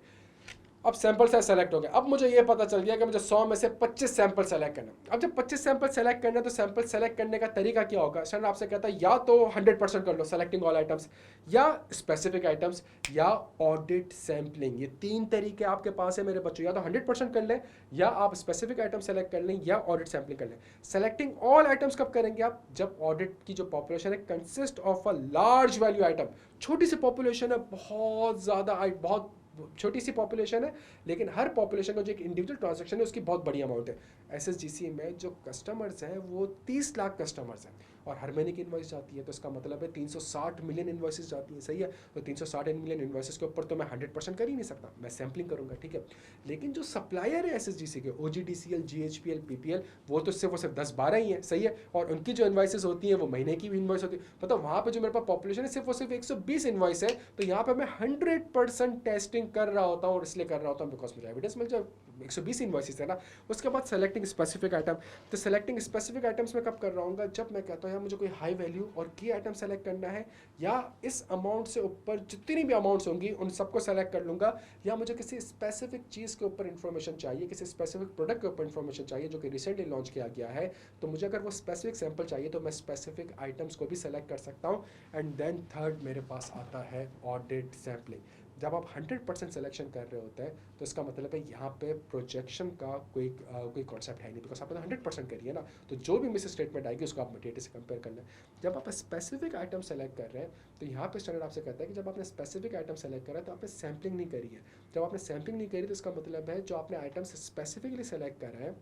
S1: अब सैंपल साइज सेलेक्ट हो गया, अब मुझे ये पता चल गया कि मुझे 100 में से 25 सैंपल सेलेक्ट करना है। अब जब 25 सैंपल सेलेक्ट करना है तो सैंपल सेलेक्ट करने का तरीका क्या होगा, स्टैंडर्ड आपसे कहता है या तो 100% कर लो सेलेक्टिंग ऑल आइटम्स, या स्पेसिफिक आइटम्स, या ऑडिट सैम्पलिंग। ये 3 तरीके आपके पास है मेरे बच्चों, या तो 100% कर लें, या आप स्पेसिफिक आइटम सेलेक्ट कर लें, या ऑडिट सैम्पलिंग कर लें। सेलेक्टिंग ऑल आइटम्स कब करेंगे आप, जब ऑडिट की जो पॉपुलेशन है consist of a large value item. छोटी सी पॉपुलेशन है, बहुत ज़्यादा बहुत छोटी सी पॉपुलेशन है, लेकिन हर पॉपुलेशन का जो एक इंडिविजुअल ट्रांजैक्शन है उसकी बहुत बड़ी अमाउंट है। एसएसजीसी में जो कस्टमर्स हैं वो 30 लाख कस्टमर्स हैं और हर महीने की इन्वॉइस जाती है, तो इसका मतलब है 360 मिलियन इन्वॉइसेस जाती हैं, सही है। तो 360 मिलियन इन्वॉइसेस के ऊपर तो मैं 100% कर ही नहीं सकता, मैं सैम्पलिंग करूंगा, ठीक है। लेकिन जो सप्लायर है एसएसजीसी के, ओजीडीसीएल, जीएचपीएल, पीपीएल, वो तो सिर्फ 10-12 ही है, सही है। और उनकी जो इन्वॉइसेस होती हैं वो महीने की भी इन्वॉइस होती है, मतलब वहाँ पर जो मेरे पास पॉपुलेशन है सिर्फ 120 इन्वॉइस है, तो यहाँ पर मैं 100% टेस्टिंग कर रहा होता हूँ, और इसलिए कर रहा होता हूँ बिकॉज मुझे एविडेंस मिल जाए। 120 इन्वॉइसेस है ना। उसके बाद सेलेक्टिंग स्पेसिफिक आइटम, तो सेलेक्टिंग स्पेसिफिक आइटम्स में कब कर रहा हूँ, जब मैं कहता हूँ यार मुझे कोई हाई वैल्यू और की आइटम सेलेक्ट करना है, या इस अमाउंट से ऊपर जितनी भी अमाउंट्स होंगी उन सबको सेलेक्ट कर लूँगा, या मुझे किसी स्पेसिफिक चीज़ के ऊपर इन्फॉर्मेशन चाहिए, किसी स्पेसिफिक प्रोडक्ट के ऊपर इन्फॉर्मेशन चाहिए जो कि रिसेंटली लॉन्च किया गया है, तो मुझे अगर वो स्पेसिफिक सैम्पल चाहिए तो मैं स्पेसिफिक आइटम्स को भी सेलेक्ट कर सकता हूँ। एंड देन थर्ड मेरे पास आता है ऑडिट सैम्पलिंग। जब आप 100% सिलेक्शन कर रहे होते हैं तो इसका मतलब है यहाँ पे प्रोजेक्शन का कोई कॉन्सेप्ट है नहीं, बिकॉज आपने 100% करी है ना, तो जो भी मिस स्टेटमेंट आएगी उसको आप मटेरियल से कंपेयर कर लें। जब आप स्पेसिफिक आइटम सेलेक्ट कर रहे हैं तो यहाँ पे स्टैंडर्ड आपसे कहता है कि जब आपने स्पेसिफिक आइटम सेलेक्ट करा है तो आपने सैम्पलिंग नहीं करी है। जब आपने सैम्पलिंग नहीं करी तो इसका मतलब है जो आपने आइटम्स स्पेसिफिकली सेलेक्ट करा है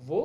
S1: वो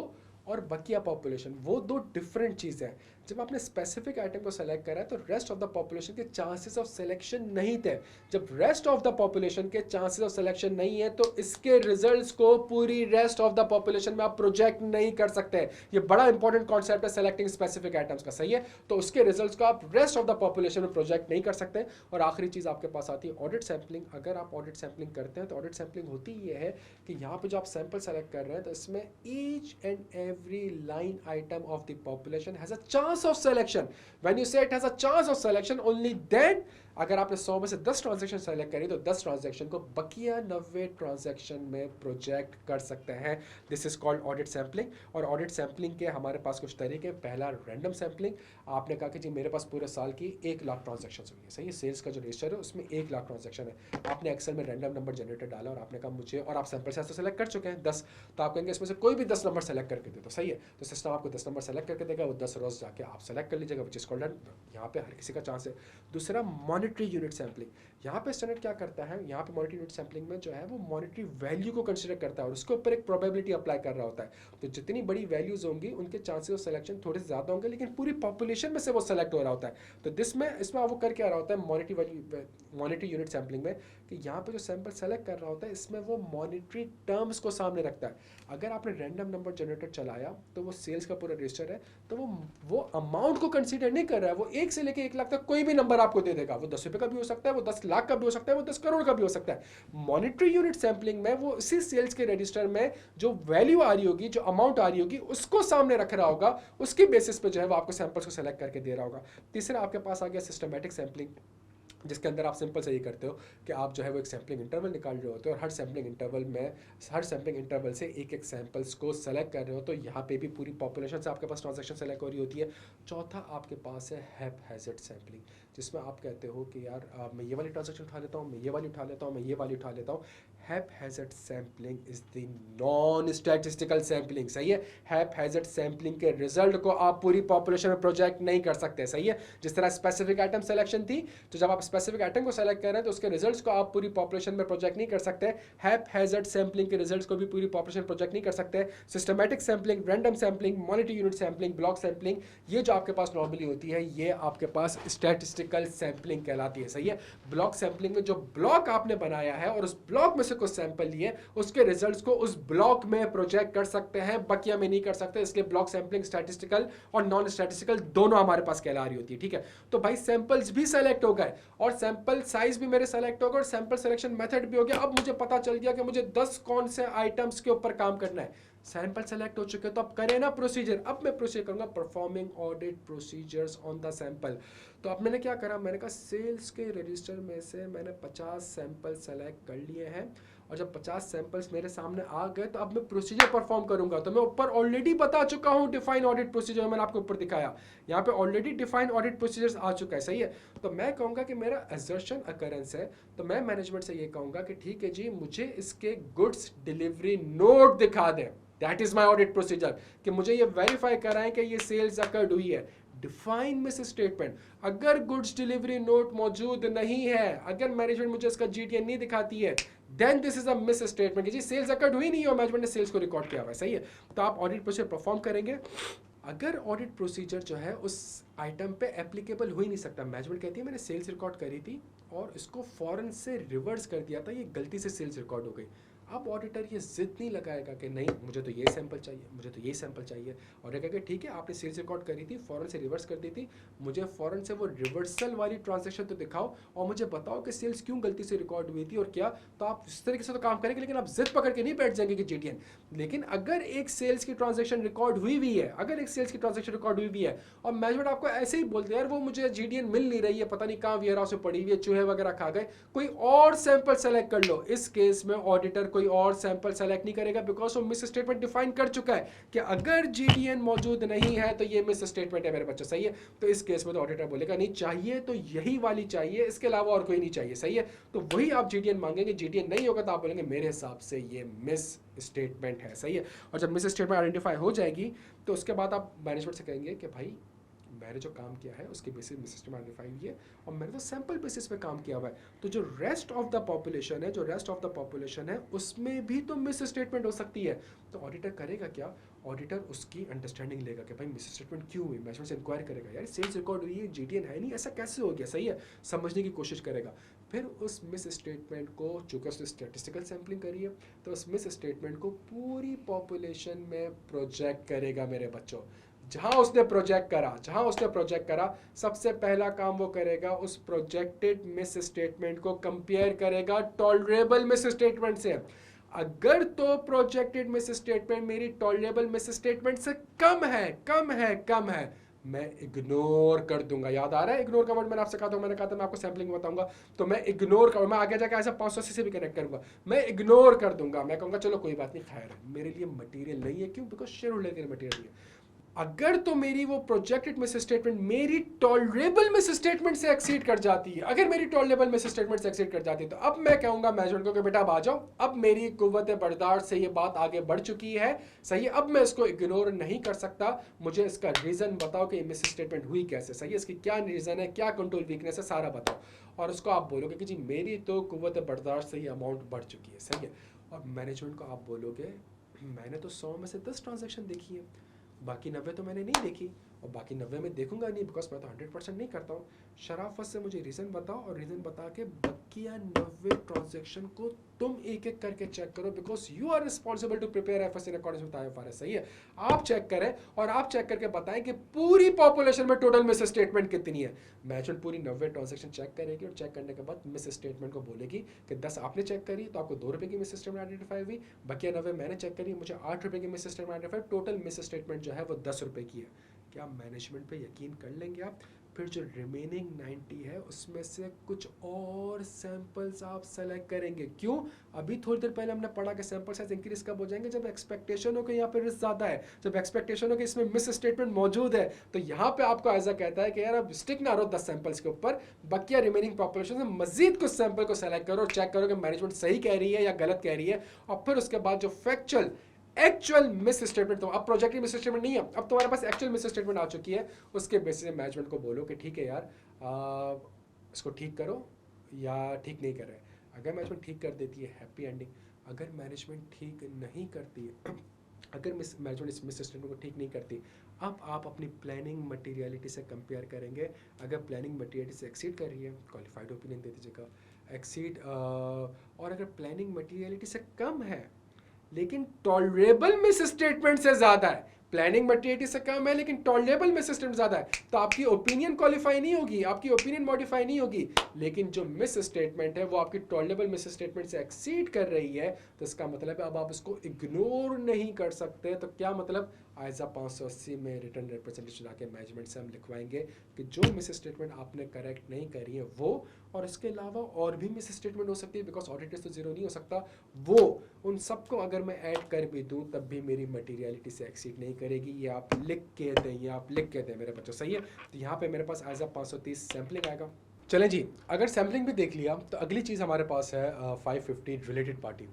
S1: और बकिया पॉपुलेशन, वो दो डिफरेंट चीज़ें हैं। जब आपने स्पेसिफिक आइटम को सेलेक्ट करा है तो रेस्ट ऑफ द पॉपुलेशन के चांसेस ऑफ सिलेक्शन नहीं थे। जब रेस्ट ऑफ द पॉपुलेशन के चांसेस ऑफ सिलेक्शन नहीं है तो इसके रिजल्ट्स को पूरी रेस्ट ऑफ द पॉपुलेशन में आप प्रोजेक्ट नहीं कर सकते। ये बड़ा इंपॉर्टेंट कॉन्सेप्ट है सेलेक्टिंग स्पेसिफिक आइटम्स का, सही है। तो उसके रिजल्ट्स को आप रेस्ट ऑफ द पॉपुलेशन में प्रोजेक्ट नहीं कर सकते। और आखिरी चीज़ आपके पास आती है ऑडिट सैंपलिंग। अगर आप ऑडिट सैंपलिंग करते हैं तो ऑडिट सैंपलिंग होती ये है कि यहाँ पे जो आप सैंपल सेलेक्ट कर रहे हैं तो इसमें each and every line item of the population has a chance of selection. When you say it has a chance of selection, only then, अगर आपने 100 में से 10 ट्रांजैक्शन सेलेक्ट करी तो 10 ट्रांजैक्शन को बकिया 90 ट्रांजैक्शन में प्रोजेक्ट कर सकते हैं। This is called audit sampling. और ऑडिट सैंपलिंग के हमारे पास कुछ तरीके। पहला, रैंडम सैंपलिंग। आपने कहा कि जी मेरे पास पूरे साल की 1 लाख ट्रांजैक्शन हुई है, सही है। सेल्स का जो रजिस्टर है उसमें 1 लाख ट्रांजैक्शन है। आपने एक्सेल में रैंडम नंबर जनरेटर डाला और आपने कहा मुझे, और आप सैंपल साइज तो सेलेक्ट कर चुके हैं 10, तो आप कहेंगे इसमें से कोई भी 10 नंबर सेलेक्ट करके दे दो, सही है। तो सिस्टम आपको 10 नंबर सेलेक्ट करके देगा, वो 10 रोज जाके आप सेलेक्ट कर लीजिएगा, विच इज कॉल्ड डन। यहाँ पे हर किसी का चांस है। दूसरा, मॉनिटरी यूनिट सैंपलिंग। यहाँ पे स्टैंडर्ड क्या करता है, यहाँ पे मॉनिटरी यूनिट सैंपलिंग में जो है वो मॉनिटरी वैल्यू को कंसीडर करता है और उसके ऊपर एक प्रोबेबिलिटी अप्लाई कर रहा होता है। तो जितनी बड़ी वैल्यूज होंगी उनके चांसेस ऑफ सिलेक्शन थोड़े से ज्यादा होंगे, लेकिन पूरी पॉपुलेशन में से वो सेलेक्ट हो रहा होता है। तो इसमें वो कर क्या रहा होता है मॉनिटरी यूनिट सैंपलिंग में, कि यहाँ पे जो सैंपल सेलेक्ट कर रहा होता है इसमें वो मॉनिटरी टर्म्स को सामने रखता है। अगर आपने रैंडम नंबर जनरेटर चलाया तो वो सेल्स का पूरा रजिस्टर है, तो वो अमाउंट को कंसीडर नहीं कर रहा है। वो 1 से लेकर 1 लाख तक कोई भी नंबर आपको दे देगा। वो 10 रुपये का भी हो सकता है, वो 10 लाख का भी हो सकता है, वो 10 करोड़ का भी हो सकता है। मॉनिटरी यूनिट सैंपलिंग में वो इसी सेल्स के रजिस्टर में जो वैल्यू आ रही होगी, जो अमाउंट आ रही होगी, उसको सामने रख रहा होगा। उसके बेसिस पे जो है वो आपको सैंपल्स को सेलेक्ट करके दे रहा होगा। तीसरा आपके पास आ गया सिस्टमैटिक सैंपलिंग, जिसके अंदर आप सिंपल से ये करते हो कि आप जो है वो एक सैम्पलिंग इंटरवल निकाल रहे होते हो और हर सैम्पलिंग इंटरवल से एक एक सैंपल्स को सेलेक्ट कर रहे हो। तो यहाँ पे भी पूरी पॉपुलेशन से आपके पास ट्रांजैक्शन सेलेक्ट हो रही होती है। चौथा आपके पास है हैप्पैज़ार्ड सैम्पलिंग, जिसमें आप कहते हो कि यार मैं ये वाली ट्रांजैक्शन उठा लेता हूँ, मैं ये वाली उठा लेता हूँ, मैं ये वाली उठा लेता हूँ। Haphazard sampling is the non statistical sampling, सही है। हैप्पैज़ार्ड सैम्पलिंग के रिजल्ट को आप पूरी पॉपुलेशन में प्रोजेक्ट नहीं कर सकते, सही है। जिस तरह स्पेसिफिक आइटम सिलेक्शन थी, तो जब आप स्पेसिफिक आइटम को सेलेक्ट कर रहे हैं तो उसके रिजल्ट्स को आप पूरी पॉपुलेशन में प्रोजेक्ट नहीं कर सकते। हैप्पैज़ार्ड सैम्पलिंग के रिजल्ट्स को भी पूरी पॉपुलेशन प्रोजेक्ट नहीं कर सकते। Systematic sampling, random sampling, monetary unit sampling, block sampling, ये जो आपके पास नॉर्मली होती है ये आपके पास स्टैटिस्टिकल सैम्पलिंग कहलाती है, सही है। ब्लॉक सैम्पलिंग में जो ब्लॉक आपने बनाया है और उस ब्लॉक में से कुछ सैंपल लिए, उसके रिजल्ट्स को उस ब्लॉक में प्रोजेक्ट कर सकते हैं, बकिया में नहीं कर सकते। इसलिए ब्लॉक सैम्पलिंग स्टैटिस्टिकल और नॉन स्टैटिस्टिकल दोनों हमारे पास कहला रही होती है, ठीक है। तो भाई सैंपल्स भी सेलेक्ट हो गए और सैंपल साइज भी मेरे सेलेक्ट हो गए और सैंपल सिलेक्शन मेथड भी हो गया। अब मुझे पता चल गया कि मुझे 10 कौन से आइटम्स के ऊपर काम करना है। सैंपल सेलेक्ट हो चुके तो अब करें ना प्रोसीजर। अब मैं प्रोसीजर करूंगा performing audit procedures on the sample. तो अब मैंने क्या करा, मैंने कहा सेल्स के रजिस्टर में से मैंने 50 सैंपल सेलेक्ट कर लिए हैं और जब 50 सैंपल्स मेरे सामने आ गए तो अब मैं प्रोसीजर परफॉर्म करूंगा। तो मैं ऊपर ऑलरेडी बता चुका हूं डिफाइन ऑडिट प्रोसीजर, मैंने आपको ऊपर दिखाया। यहाँ पे ऑलरेडी डिफाइन ऑडिट प्रोसीजर्स आ चुका है, सही है। तो मैं कहूंगा कि मेरा असर्शन अकरेंस है, तो मैं मैनेजमेंट से ये कहूंगा कि ठीक है जी, मुझे इसके गुड्स डिलीवरी नोट दिखा दें। That is my audit procedure, कि मुझे ये वेरीफाई कराएं कि ये सेल्स अकर्ड हुई है। डिफाइन मिस स्टेटमेंट, अगर गुड्स डिलीवरी नोट मौजूद नहीं है, अगर मैनेजमेंट मुझे इसका जीटीएन नहीं दिखाती है, then this is a misstatement कि जी सेल्स अकर्ड हुई नहीं है और मैनेजमेंट ने सेल्स को रिकॉर्ड किया हुआ है, सही है। तो आप ऑडिट प्रोसीजर परफॉर्म करेंगे। अगर ऑडिट प्रोसीजर जो है उस आइटम पे एप्लीकेबल हो ही नहीं सकता, मैनेजमेंट कहती है मैंने सेल्स रिकॉर्ड करी थी और इसको फॉरन से रिवर्स कर दिया था, ये गलती से सेल्स रिकॉर्ड हो गई। अब ऑडिटर ये जिद नहीं लगाएगा कि नहीं मुझे तो ये सैंपल चाहिए, मुझे तो ये सैंपल चाहिए। और कहेगा ठीक है आपने सेल्स रिकॉर्ड करी थी, फॉरन से रिवर्स कर दी थी, मुझे फॉरन से वो रिवर्सल वाली ट्रांजैक्शन तो दिखाओ और मुझे बताओ कि सेल्स क्यों गलती से रिकॉर्ड हुई थी और क्या। तो आप इस तरीके से तो काम करेंगे, लेकिन आप जिद पकड़ के नहीं बैठ जाएंगे कि जीटीएन। लेकिन अगर एक सेल्स की ट्रांजैक्शन रिकॉर्ड हुई हुई है, अगर एक सेल्स की ट्रांजैक्शन रिकॉर्ड हुई हुई है और मैनेजमेंट आपको ऐसे ही बोलते हैं यार वो मुझे जीटीएन मिल नहीं रही है, पता नहीं कहाँ वेयर हाउस में पड़ी हुई है, चूहे वगैरह खा गए, कोई और सैंपल सेलेक्ट कर लो। इस केस में ऑडिटर कोई और सैंपल सेलेक्ट नहीं करेगा, बिकॉज वो मिस स्टेटमेंट डिफाइन कर चुका है कि अगर जीटीएन मौजूद नहीं है तो ये मिस स्टेटमेंट है मेरे बच्चे, सही है। तो इस केस में तो ऑडिटर बोलेगा नहीं चाहिए तो यही वाली चाहिए, इसके अलावा और कोई नहीं चाहिए, सही है। तो वही आप जीटीएन मांगेंगे, जीटीएन नहीं होगा तो आप बोलेंगे मेरे हिसाब से ये मिस स्टेटमेंट है, सही है। और जब मिस स्टेटमेंट आइडेंटिफाई हो जाएगी तो उसके बाद आप मैनेजमेंट से कहेंगे कि भाई मैंने जो काम किया है उसके बेसिस में सिस्टम आइडेंटिफाई हुई है और मैंने तो सैंपल बेसिस पे काम किया हुआ है। तो जो रेस्ट ऑफ द पॉपुलेशन है, उसमें भी तो मिस स्टेटमेंट हो सकती है। तो ऑडिटर करेगा क्या, ऑडिटर उसकी अंडरस्टैंडिंग लेगा कि भाई मिस स्टेटमेंट क्यों हुई, मैनेजमेंट से इंक्वायरी करेगा, यार सेल्स रिकॉर्ड हुई है, जीटीएन है नहीं, ऐसा कैसे हो गया, सही है, समझने की कोशिश करेगा। फिर उस मिस स्टेटमेंट को, चूँकि उसने स्टैटिस्टिकल सैम्पलिंग करी है, तो उस मिस स्टेटमेंट को पूरी पॉपुलेशन में प्रोजेक्ट करेगा मेरे बच्चों। जहाँ उसने प्रोजेक्ट करा सबसे पहला काम वो करेगा, उस प्रोजेक्टेड मिस स्टेटमेंट को कंपेयर करेगा टॉलरेबल मिस स्टेटमेंट से। अगर तो प्रोजेक्टेड मिस स्टेटमेंट मेरी टॉलरेबल मिस स्टेटमेंट से कम है, मैं इग्नोर कर दूंगा। याद आ रहा है इग्नोर का वर्ड मैंने आपसे कहा था, मैंने कहा था मैं आपको सैम्पलिंग बताऊंगा, तो मैं इग्नोर कर, मैं आगे जाकर ऐसा 580 से भी कनेक्ट करूंगा, मैं इग्नोर कर दूंगा, मैं कहूंगा चलो कोई बात नहीं, खैर मेरे लिए मटेरियल नहीं है। क्यों? बिकॉज शेयर होल्डर के लिए मटेरियल नहीं है। अगर तो मेरी वो प्रोजेक्टेड मिस स्टेटमेंट मेरी टॉलरेबल मिस स्टेटमेंट से एक्सीड कर जाती है, अगर मेरी टॉलरेबल मिस स्टेटमेंट से एक्सीड कर जाती है, तो अब मैं कहूंगा मैनेजमेंट को कि बेटा अब आ जाओ, अब मेरी कुव्वत बर्दाश्त से ये बात आगे बढ़ चुकी है, सही है, अब मैं इसको इग्नोर नहीं कर सकता, मुझे इसका रीजन बताओ कि ये मिस स्टेटमेंट हुई कैसे, सही है, इसकी क्या रीजन है, क्या कंट्रोल वीकनेस है, सारा बताओ। और उसको आप बोलोगे कि जी मेरी तो कुव्वत बर्दाश्त से ये अमाउंट बढ़ चुकी है, सही है। और मैनेजमेंट को आप बोलोगे मैंने तो 100 में से 10 ट्रांजेक्शन देखी है, बाकी 90 तो मैंने नहीं देखी, और बाकी 90 में देखूंगा नहीं, बिकॉज मैं तो 100% नहीं करता हूँ। शराफत से मुझे रीज़न बताओ, और रीज़न बता के बकिया 90 ट्रांजेक्शन को तुम एक एक करके चेक करो, because you are responsible to prepare FS in accordance with IFRS, सही है। आप चेक करें और आप चेक करके बताएं कि पूरी पॉपुलेशन में टोटल मिस स्टेटमेंट कितनी है। मैनेजमेंट पूरी 90 ट्रांजेक्शन चेक करेगी, और चेक करने के बाद मिस स्टेटमेंट को बोलेगी कि 10 आपने चेक करी तो आपको 2 रुपये की मिस स्टेटमेंट आइडेंटिफाई हुई, बकिया 90 मैंने चेक करी, मुझे 8 रुपये की miss statement identify, total miss statement जो है वो 10 रुपये की है। क्या मैनेजमेंट पे यकीन कर लेंगे आप? फिर जो रिमेनिंग 90 है उसमें से कुछ और सैंपल्स आप सेलेक्ट करेंगे। क्यों? अभी थोड़ी देर पहले हमने पढ़ा कि सैंपल साइज इंक्रीज कब हो जाएंगे, जब एक्सपेक्टेशन हो कि यहाँ पे रिस्क ज़्यादा है, जब एक्सपेक्टेशन हो कि इसमें मिस स्टेटमेंट मौजूद है, तो यहाँ पे आपको ऐसा कहता है कि यार अब स्टिक ना रहो 10 सैंपल्स के ऊपर, बकिया रिमेनिंग पॉपुलेशन से मजीद कुछ सैंपल को सेलेक्ट करो और चेक करो कि मैनेजमेंट सही कह रही है या गलत कह रही है, और फिर उसके बाद जो एक्चुअल मिस स्टेटमेंट, तो अब प्रोजेक्ट की मिस स्टेटमेंट नहीं है, अब तुम्हारे पास एक्चुअल मिस स्टेटमेंट आ चुकी है, उसके बेसिस मैनेजमेंट को बोलो कि ठीक है यार इसको ठीक करो या ठीक नहीं कर रहे। अगर मैनेजमेंट ठीक कर देती है हैप्पी एंडिंग, अगर मैनेजमेंट ठीक नहीं करती है अगर मैनेजमेंट इस मिस स्टेटमेंट को ठीक नहीं करती, अब आप अपनी प्लानिंग मटेरियलिटी से कंपेयर करेंगे। अगर प्लानिंग मटेरियलिटी से एक्सीड कर रही है, क्वालिफाइड ओपिनियन दे दीजिएगा, एक्सीड, और अगर प्लानिंग मटेरियलिटी से कम है लेकिन टॉलरेबल मिस स्टेटमेंट से ज्यादा है, प्लानिंग मटेरियलिटी से कम है लेकिन टॉलरेबल मिस स्टेटमेंट ज्यादा है, तो आपकी ओपिनियन क्वालिफाई नहीं होगी, आपकी ओपिनियन मॉडिफाई नहीं होगी। लेकिन जो मिस स्टेटमेंट है वो आपकी टॉलरेबल मिस स्टेटमेंट से एक्सीड कर रही है, तो इसका मतलब है अब आप इसको इग्नोर नहीं कर सकते। तो क्या मतलब? आइजा 580 में रिटर्न रिप्रेजेंटेशन आके मैनेजमेंट से हम लिखवाएंगे कि जो मिस स्टेटमेंट आपने करेक्ट नहीं करी है वो, और इसके अलावा और भी मिस स्टेटमेंट हो सकती है, बिकॉज ऑडिट तो जीरो नहीं हो सकता, वो उन सबको अगर मैं ऐड कर भी दूं तब भी मेरी मटेरियलिटी से एक्सीड नहीं करेगी। ये आप लिख के दें, ये आप लिख के दें मेरे बच्चों, सही है। तो यहाँ पे मेरे पास आइजा 530 सैम्पलिंग आएगा। चलें जी, अगर सैम्पलिंग भी देख लिया तो अगली चीज़ हमारे पास है 550 रिलेटेड पार्टी।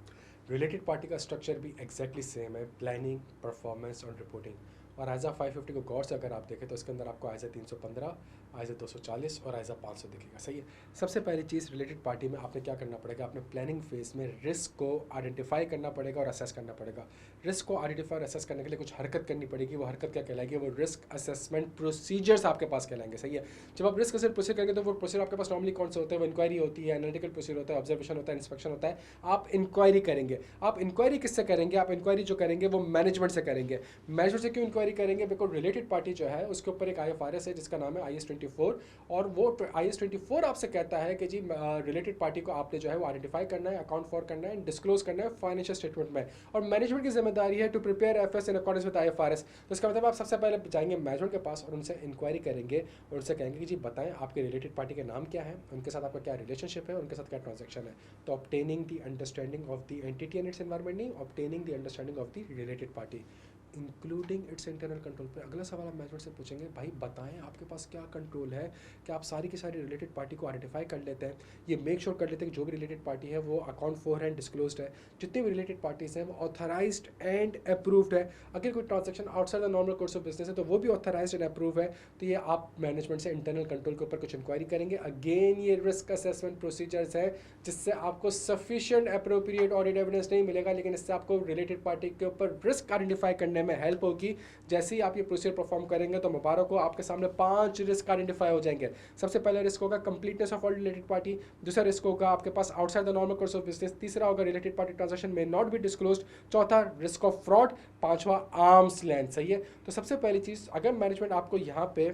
S1: रिलेटेड पार्टी का स्ट्रक्चर भी एग्जैक्टली सेम है, प्लानिंग, परफॉर्मेंस और रिपोर्टिंग। और आइजा 550 को गौर से अगर आप देखें तो इसके अंदर आपको आइजा 315, आइजा 240 और आइजा 500 दिखेगा, सही है। सबसे पहली चीज़ रिलेटेड पार्टी में आपने क्या करना पड़ेगा, आपने प्लानिंग फेज में रिस्क को आइडेंटिफाई करना पड़ेगा और असेस करना पड़ेगा। रिस्क को आइडेंटिफाई और असेस करने के लिए कुछ हरकत करनी पड़ेगी। वो हरकत क्या कहलाएगी? वो रिस्क असेसमेंट प्रोसीजर्स आपके पास कहलाएंगे, सही है। जब आप रिस्क असेसमेंट प्रोसीजर करेंगे तो वो प्रोसीजर आपके पास नॉर्मली कौन से होते हैं? वो इंक्वायरी होती है, एनालिटिकल प्रोसीजर होता है, ऑब्जर्वेशन होता है, इंस्पेक्शन होता है। आप इंक्वायरी करेंगे। आप इंक्वायरी किससे करेंगे? आप इंक्वायरी जो करेंगे वो मैनेजमेंट से करेंगे। मैनेजमेंट से क्यों इंक्वायरी करेंगे? बिकॉज रिलेटेड पार्टी जो है उसके ऊपर एक IFRS है जिसका नाम है IS 24, और वो IS 24 आपसे कहता है कि जी रिलेटेड पार्टी को आपने जो है वो आइडेंटिफाई करना है, अकाउंट फॉर करना है, डिस्क्लोज करना है फाइनेंशियल स्टेटमेंट में, और मैनेजमेंट की जिम्मेदारी है to prepare FS in accordance with IFRS। तो इसका मतलब आप सबसे पहले जाएंगे मैनेजमेंट के पास और उनसे इंक्वायरी करेंगे और उनसे कहेंगे कि जी बताएं आपके रिलेटेड पार्टी के नाम क्या है, उनके साथ आपका क्या रिलेशनशिप है, उनके साथ क्या ट्रांजेक्शन है। तो obtaining the understanding of the entity and its environment नहीं, obtaining the understanding of the related party including its internal control. पे अगला सवाल आप मैनेजमेंट से पूछेंगे, भाई बताएं आपके पास क्या कंट्रोल है कि आप सारी की सारी रिलेटेड पार्टी को आइडेंटिफाई कर लेते हैं, ये मेक श्योर कर लेते हैं कि जो भी रिलेटेड पार्टी है वो अकाउंट फॉर एंड डिस्क्लोज्ड है, जितने भी रिलेटेड पार्टीज हैं वो ऑथराइज्ड एंड अप्रूव्ड है। अगर कोई transaction outside the normal course of business है तो वो भी ऑथराइज्ड एंड अप्रूव है। तो ये आप मैनेजमेंट से इंटरनल कंट्रोल के ऊपर कुछ इंक्वायरी करेंगे। अगेन ये रिस्क असेसमेंट प्रोसीजर्स है जिससे आपको सफिशिएंट अप्रोप्रिएट ऑडिट एविडेंस नहीं मिलेगा, लेकिन इससे आपको रिलेटेड पार्टी के ऊपर रिस्क आइडेंटिफाई करने करने में हेल्प होगी। जैसे ही आप ये प्रोसीजर परफॉर्म करेंगे तो मुबारक हो, आपके सामने 5 रिस्क आइडेंटिफाई हो जाएंगे। सबसे पहला रिस्क होगा completeness of all related party, दूसरा रिस्क होगा आपके पास outside the normal course of business, तीसरा होगा रिलेटेड पार्टी ट्रांजैक्शन में नॉट बी डिस्क्लोज्ड, चौथा रिस्क ऑफ फ्रॉड, पांचवा आर्म्स लेंथ। सही है। तो सबसे पहली चीज, अगर मैनेजमेंट आपको यहाँ पे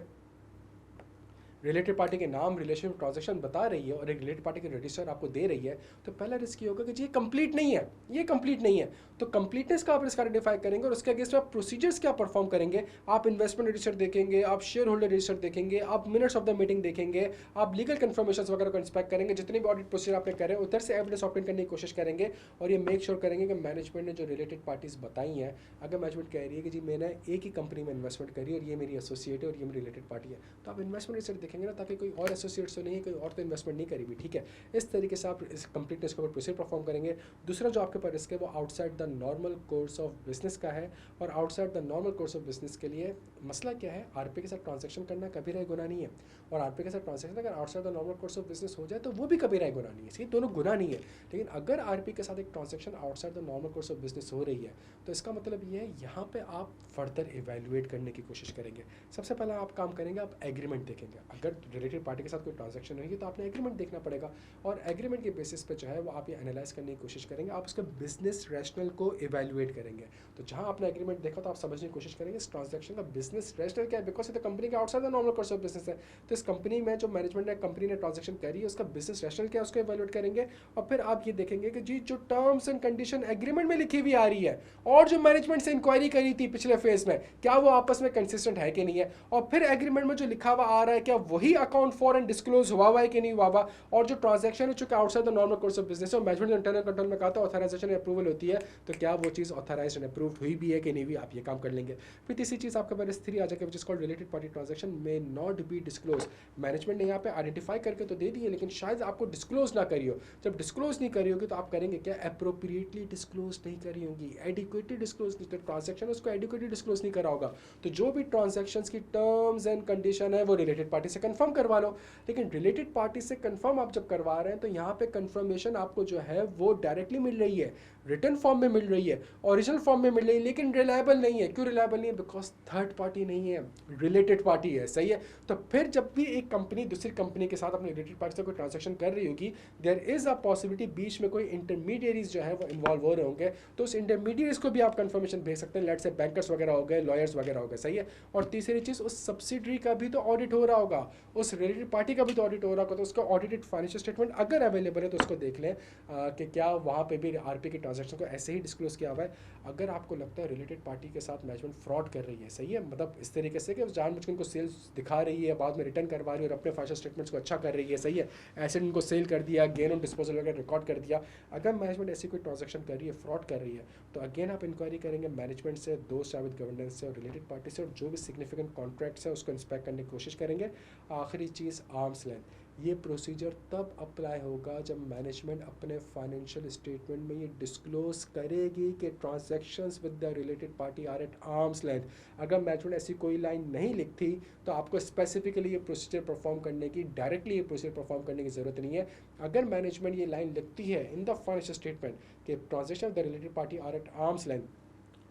S1: रिलेटेड पार्टी के नाम, रिलेशन, ट्रांजैक्शन बता रही है और एक रिलेटेड पार्टी के रजिस्टर आपको दे रही है, तो पहला रिस्क ये होगा कि जी ये कंप्लीट नहीं है, ये कंप्लीट नहीं है। तो कंप्लीटनेस का आप रिस्क आइडेंटिफाई करेंगे और उसके अगेंस्ट आप प्रोसीजर्स क्या परफॉर्म करेंगे। आप इन्वेस्टमेंट रजिस्टर देखेंगे, आप शेयर होल्डर रजिस्टर देखेंगे, आप मिनट्स ऑफ द मीटिंग देखेंगे, आप लीगल कन्फर्मेशन वगैरह को इंस्पेक्ट करेंगे, जितने भी ऑडिट प्रोसीजर आपने करे उधर से एविडेंस ऑब्टेन करने की कोशिश करेंगे और ये मेक श्योर करेंगे कि मैनेजमेंट ने जो रिलेटेड पार्टीज बताई हैं, अगर मैनेजमेंट कह रही है कि जी मैंने एक ही कंपनी में इन्वेस्टमेंट करी और ये मेरी एसोसिएट है और ये मेरी रिलेटेड पार्टी है, तो आप इन्वेस्टमेंट रजिस्टर देखेंगे ना, ताकि कोई और एसोसिएट्स तो नहीं है, कोई और तो इन्वेस्टमेंट नहीं करी हुई। ठीक है, इस तरीके से आप इस कंप्लीटनेस के ऊपर प्रोसीजर परफॉर्म करेंगे। दूसरा जो आपके पास रिस्क है वो outside the normal course of business का है, और outside the normal course of business के लिए मसला क्या है, आरपी के साथ ट्रांजैक्शन करना कबीरा गुनाह नहीं है, और आरपी के साथ ट्रांजैक्शन अगर outside the normal course of business हो जाए तो वो भी कबीरा गुनाह नहीं है। ये दोनों गुनाह नहीं है, लेकिन अगर आरपी के साथ एक transaction outside the normal course of business हो रही है तो इसका मतलब ये है यहाँ पे आप फर्दर इवेल्युएट करने की कोशिश करेंगे। सबसे पहले आप काम करेंगे, आप एग्रीमेंट देखेंगे। अगर रिलेटेड पार्टी के साथ कोई ट्रांजैक्शन होगी तो आपने एग्रीमेंट देखना पड़ेगा, और एग्रीमेंट के बेसिस पे जो है वो आप ये एनालाइज करने की कोशिश करेंगे, आप उसके बिजनेस रैशनल को इवेल्युएट करेंगे। तो जहाँ आपने एग्रीमेंट देखा तो आप समझने की कोशिश करेंगे इस ट्रांजैक्शन का बिजनेस रैशनल क्या है, बिकॉज ये कंपनी के outside the normal course of business है। तो इस कंपनी में जो मैनेजमेंट ने कंपनी ने ट्रांजैक्शन करी है उसका बिजनेस रैशनल क्या है, उसको इवेल्युएट करेंगे। और फिर आप ये देखेंगे कि जी जो टर्म्स एंड कंडीशन एग्रीमेंट में लिखी हुई आ रही है और जो मैनेजमेंट से इंक्वायरी करी थी पिछले फेज में, क्या वो आपस में कंसिस्टेंट है कि नहीं है, और फिर एग्रीमेंट में जो लिखा हुआ आ रहा है क्या वही अकाउंट फॉर एंड डिस्क्लोज हुआ है कि नहीं हुआ, और जो ट्रांजैक्शन है चूंकि outside the normal course of business है, मैनेजमेंट इंटरनल कंट्रोल में कहा था ऑथराइजेशन अप्रूवल होती है, तो क्या वो चीज़ ऑथराइज्ड एंड अप्रूव्ड हुई भी है कि नहीं हुई, आप ये काम कर लेंगे। फिर तीसरी चीज़ आपके पास 3 आ जाएगी which is called related party transaction may not be disclose. Management ने यहाँ पे आइडेंटिफाई करके तो दे दी है, लेकिन शायद आपको डिस्क्लोज ना करी हो। जब डिस्क्लोज नहीं करी होगी तो आप करेंगे क्या, अप्रोप्रिएटली डिस्क्लोज नहीं करी होगी, एडिक्वेटली डिस्क्लोज नहीं, तो ट्रांजैक्शन उसको एडिक्वेटली डिस्क्लोज नहीं करा होगा। तो जो भी ट्रांजैक्शन की टर्म्स एंड कंडीशन है वो रिलेटेड पार्टी से कंफर्म करवा लो। लेकिन रिलेटेड पार्टी से कंफर्म आप जब करवा रहे हैं तो यहाँ पे कंफर्मेशन आपको जो है वो डायरेक्टली मिल रही है, रिटन फॉर्म में मिल रही है, ओरिजिनल फॉर्म में मिल रही है, लेकिन रिलायबल नहीं है। क्यों रिलायबल नहीं है, बिकॉज थर्ड पार्टी नहीं है, रिलेटेड पार्टी है। सही है। तो फिर जब भी एक कंपनी दूसरी कंपनी के साथ अपनी रिलेटेड पार्टी से कोई ट्रांजैक्शन कर रही होगी, देयर इज अ पॉसिबिलिटी बीच में कोई इंटरमीडिएरीज जो है वो इन्वॉल्व हो रहे होंगे, तो उस इंटरमीडिएरीज को भी आप कंफर्मेशन भेज सकते हैं, लेट्स से बैंकर्स वगैरह हो गए, लॉयर्स वगैरह हो गए। सही है। और तीसरी चीज़, उस सब्सिडरी का भी तो ऑडिट हो रहा होगा, उस रिलेटेड पार्टी का भी तो ऑडिट हो रहा होगा, तो उसका ऑडिटेड फाइनेंशियल स्टेटमेंट अगर अवेलेबल है तो उसको देख लें कि क्या वहाँ पे भी आरपी के ट्रांजैक्शन को ऐसे ही डिस्क्लोज किया हुआ है। अगर आपको लगता है रिलेटेड पार्टी के साथ मैनेजमेंट फ्रॉड कर रही है, सही है, मतलब इस तरीके से कि जानबूझ के उनको सेल्स दिखा रही है, बाद में रिटर्न करवा रही है और अपने फाइनेंशियल स्टेटमेंट्स को अच्छा कर रही है, सही है, एसेट उनको सेल कर दिया, गेन ऑन डिस्पोजल वगैरह रिकॉर्ड कर दिया, अगर मैनेजमेंट ऐसी कोई ट्रांजैक्शन कर रही है, फ्रॉड कर रही है, तो अगेन आप इंक्वायरी करेंगे मैनेजमेंट से, दोस्त विद गवर्नेंस से और रिलेटेड पार्टी से, और जो भी सिग्निफिकेंट कॉन्ट्रैक्ट्स है उसको इंस्पेक्ट करने की कोशिश करेंगे। आखिरी चीज़, आर्म्स लेंथ। ये प्रोसीजर तब अप्लाई होगा जब मैनेजमेंट अपने फाइनेंशियल स्टेटमेंट में ये डिस्क्लोज करेगी कि transactions with the related party are at arm's length. अगर मैनेजमेंट ऐसी कोई लाइन नहीं लिखती तो आपको स्पेसिफिकली ये प्रोसीजर परफॉर्म करने की, डायरेक्टली ये प्रोसीजर परफॉर्म करने की ज़रूरत नहीं है। अगर मैनेजमेंट ये लाइन लिखती है इन द फाइनेंशियल स्टेटमेंट कि transaction with the related party are at arm's length,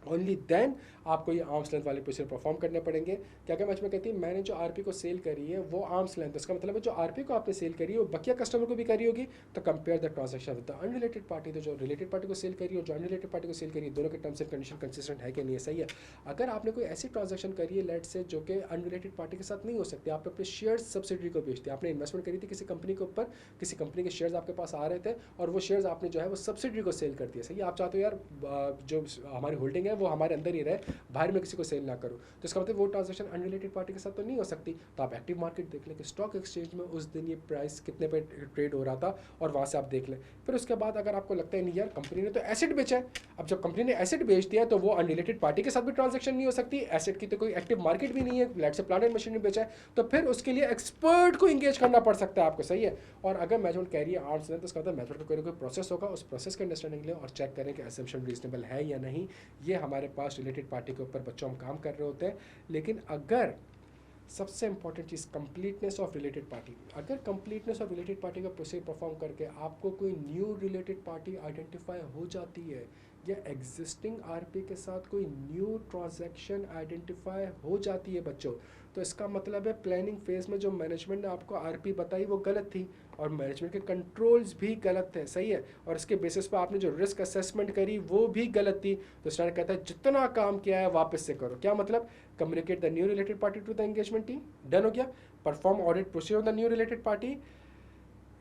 S1: only then आपको ये आर्म्स लेंथ वाले प्रोसीजर परफॉर्म करने पड़ेंगे। क्या क्या मैनेजमेंट कहती है, मैंने जो आरपी को सेल करी है वो आर्म्स लेंथ, इसका मतलब है जो आरपी को आपने सेल करी है वो बकिया कस्टमर को भी करी होगी, तो compare the transaction with the unrelated party. तो जो रिलेटेड पार्टी को सेल करी है और जो अनरिलेटेड पार्टी को सेल करी है, दोनों के टर्म्स एंड कंडीशन कंसिस्टेंट है कि नहीं है। सही है। अगर आपने कोई ऐसी ट्रांजैक्शन करी है लेट से जो कि अनरिलेटेड पार्टी के साथ नहीं हो सकती, आपने अपने शेयर सब्सिडरी को बेच दिया, आपने इन्वेस्टमेंट करी थी किसी कंपनी के ऊपर, किसी कंपनी के शेयर्स आपके पास आ रहे थे और वो शेयर्स आपने जो है वो सब्सिडरी को सेल कर दिया। सही है। आप चाहते हो यार जो हमारी होल्डिंग है वो हमारे अंदर ही रहे, बाहर में किसी को सेल ना करो, तो इसका मतलब वो ट्रांजैक्शन अनरिलेटेड पार्टी के साथ तो नहीं हो सकती। तो आप एक्टिव मार्केट देख लें कि स्टॉक एक्सचेंज में उस दिन ये प्राइस कितने पे ट्रेड हो रहा था और वहाँ से आप देख लें। फिर उसके बाद अगर आपको लगता है नहीं यार कंपनी ने तो एसेट बेचा है, अब जब कंपनी ने एसेट बेच दिया है तो वो अनरिलेटेड पार्टी के साथ भी ट्रांजैक्शन नहीं हो सकती, एसेट की तो कोई एक्टिव मार्केट भी नहीं है, लेट से प्लांट एंड मशीनरी बेचा है, तो फिर उसके लिए एक्सपर्ट को इंगेज करना पड़ सकता है आपको। सही है। और अगर मैनेजमेंट कह रही है आर्म्स लेंथ, तो उसका मतलब मैनेजमेंट का कोई प्रोसेस होगा, उस प्रोसेस के अंडरस्टैंडिंग लें और चेक करें कि असम्पशन रीजनेबल है या नहीं। ये हमारे पास रिलेटेड पार्टी के ऊपर बच्चों हम काम कर रहे होते हैं। लेकिन अगर सबसे important cheese completeness of related party, अगर कंप्लीटनेस ऑफ रिलेटेड पार्टी का प्रोसेस परफॉर्म करके आपको कोई न्यू रिलेटेड पार्टी आइडेंटिफाई हो जाती है या एग्जिस्टिंग आरपी के साथ कोई न्यू ट्रांजैक्शन आइडेंटिफाई हो जाती है बच्चों, तो इसका मतलब है प्लानिंग फेज में जो मैनेजमेंट ने आपको आरपी बताई वो गलत थी और मैनेजमेंट के कंट्रोल्स भी गलत थे, सही है, और इसके बेसिस पर आपने जो रिस्क असेसमेंट करी वो भी गलत थी। तो स्टैंडर्ड कहता है जितना काम किया है वापस से करो। क्या मतलब? Communicate the new related party to the engagement team, done हो गया। Perform audit procedure on the new related party,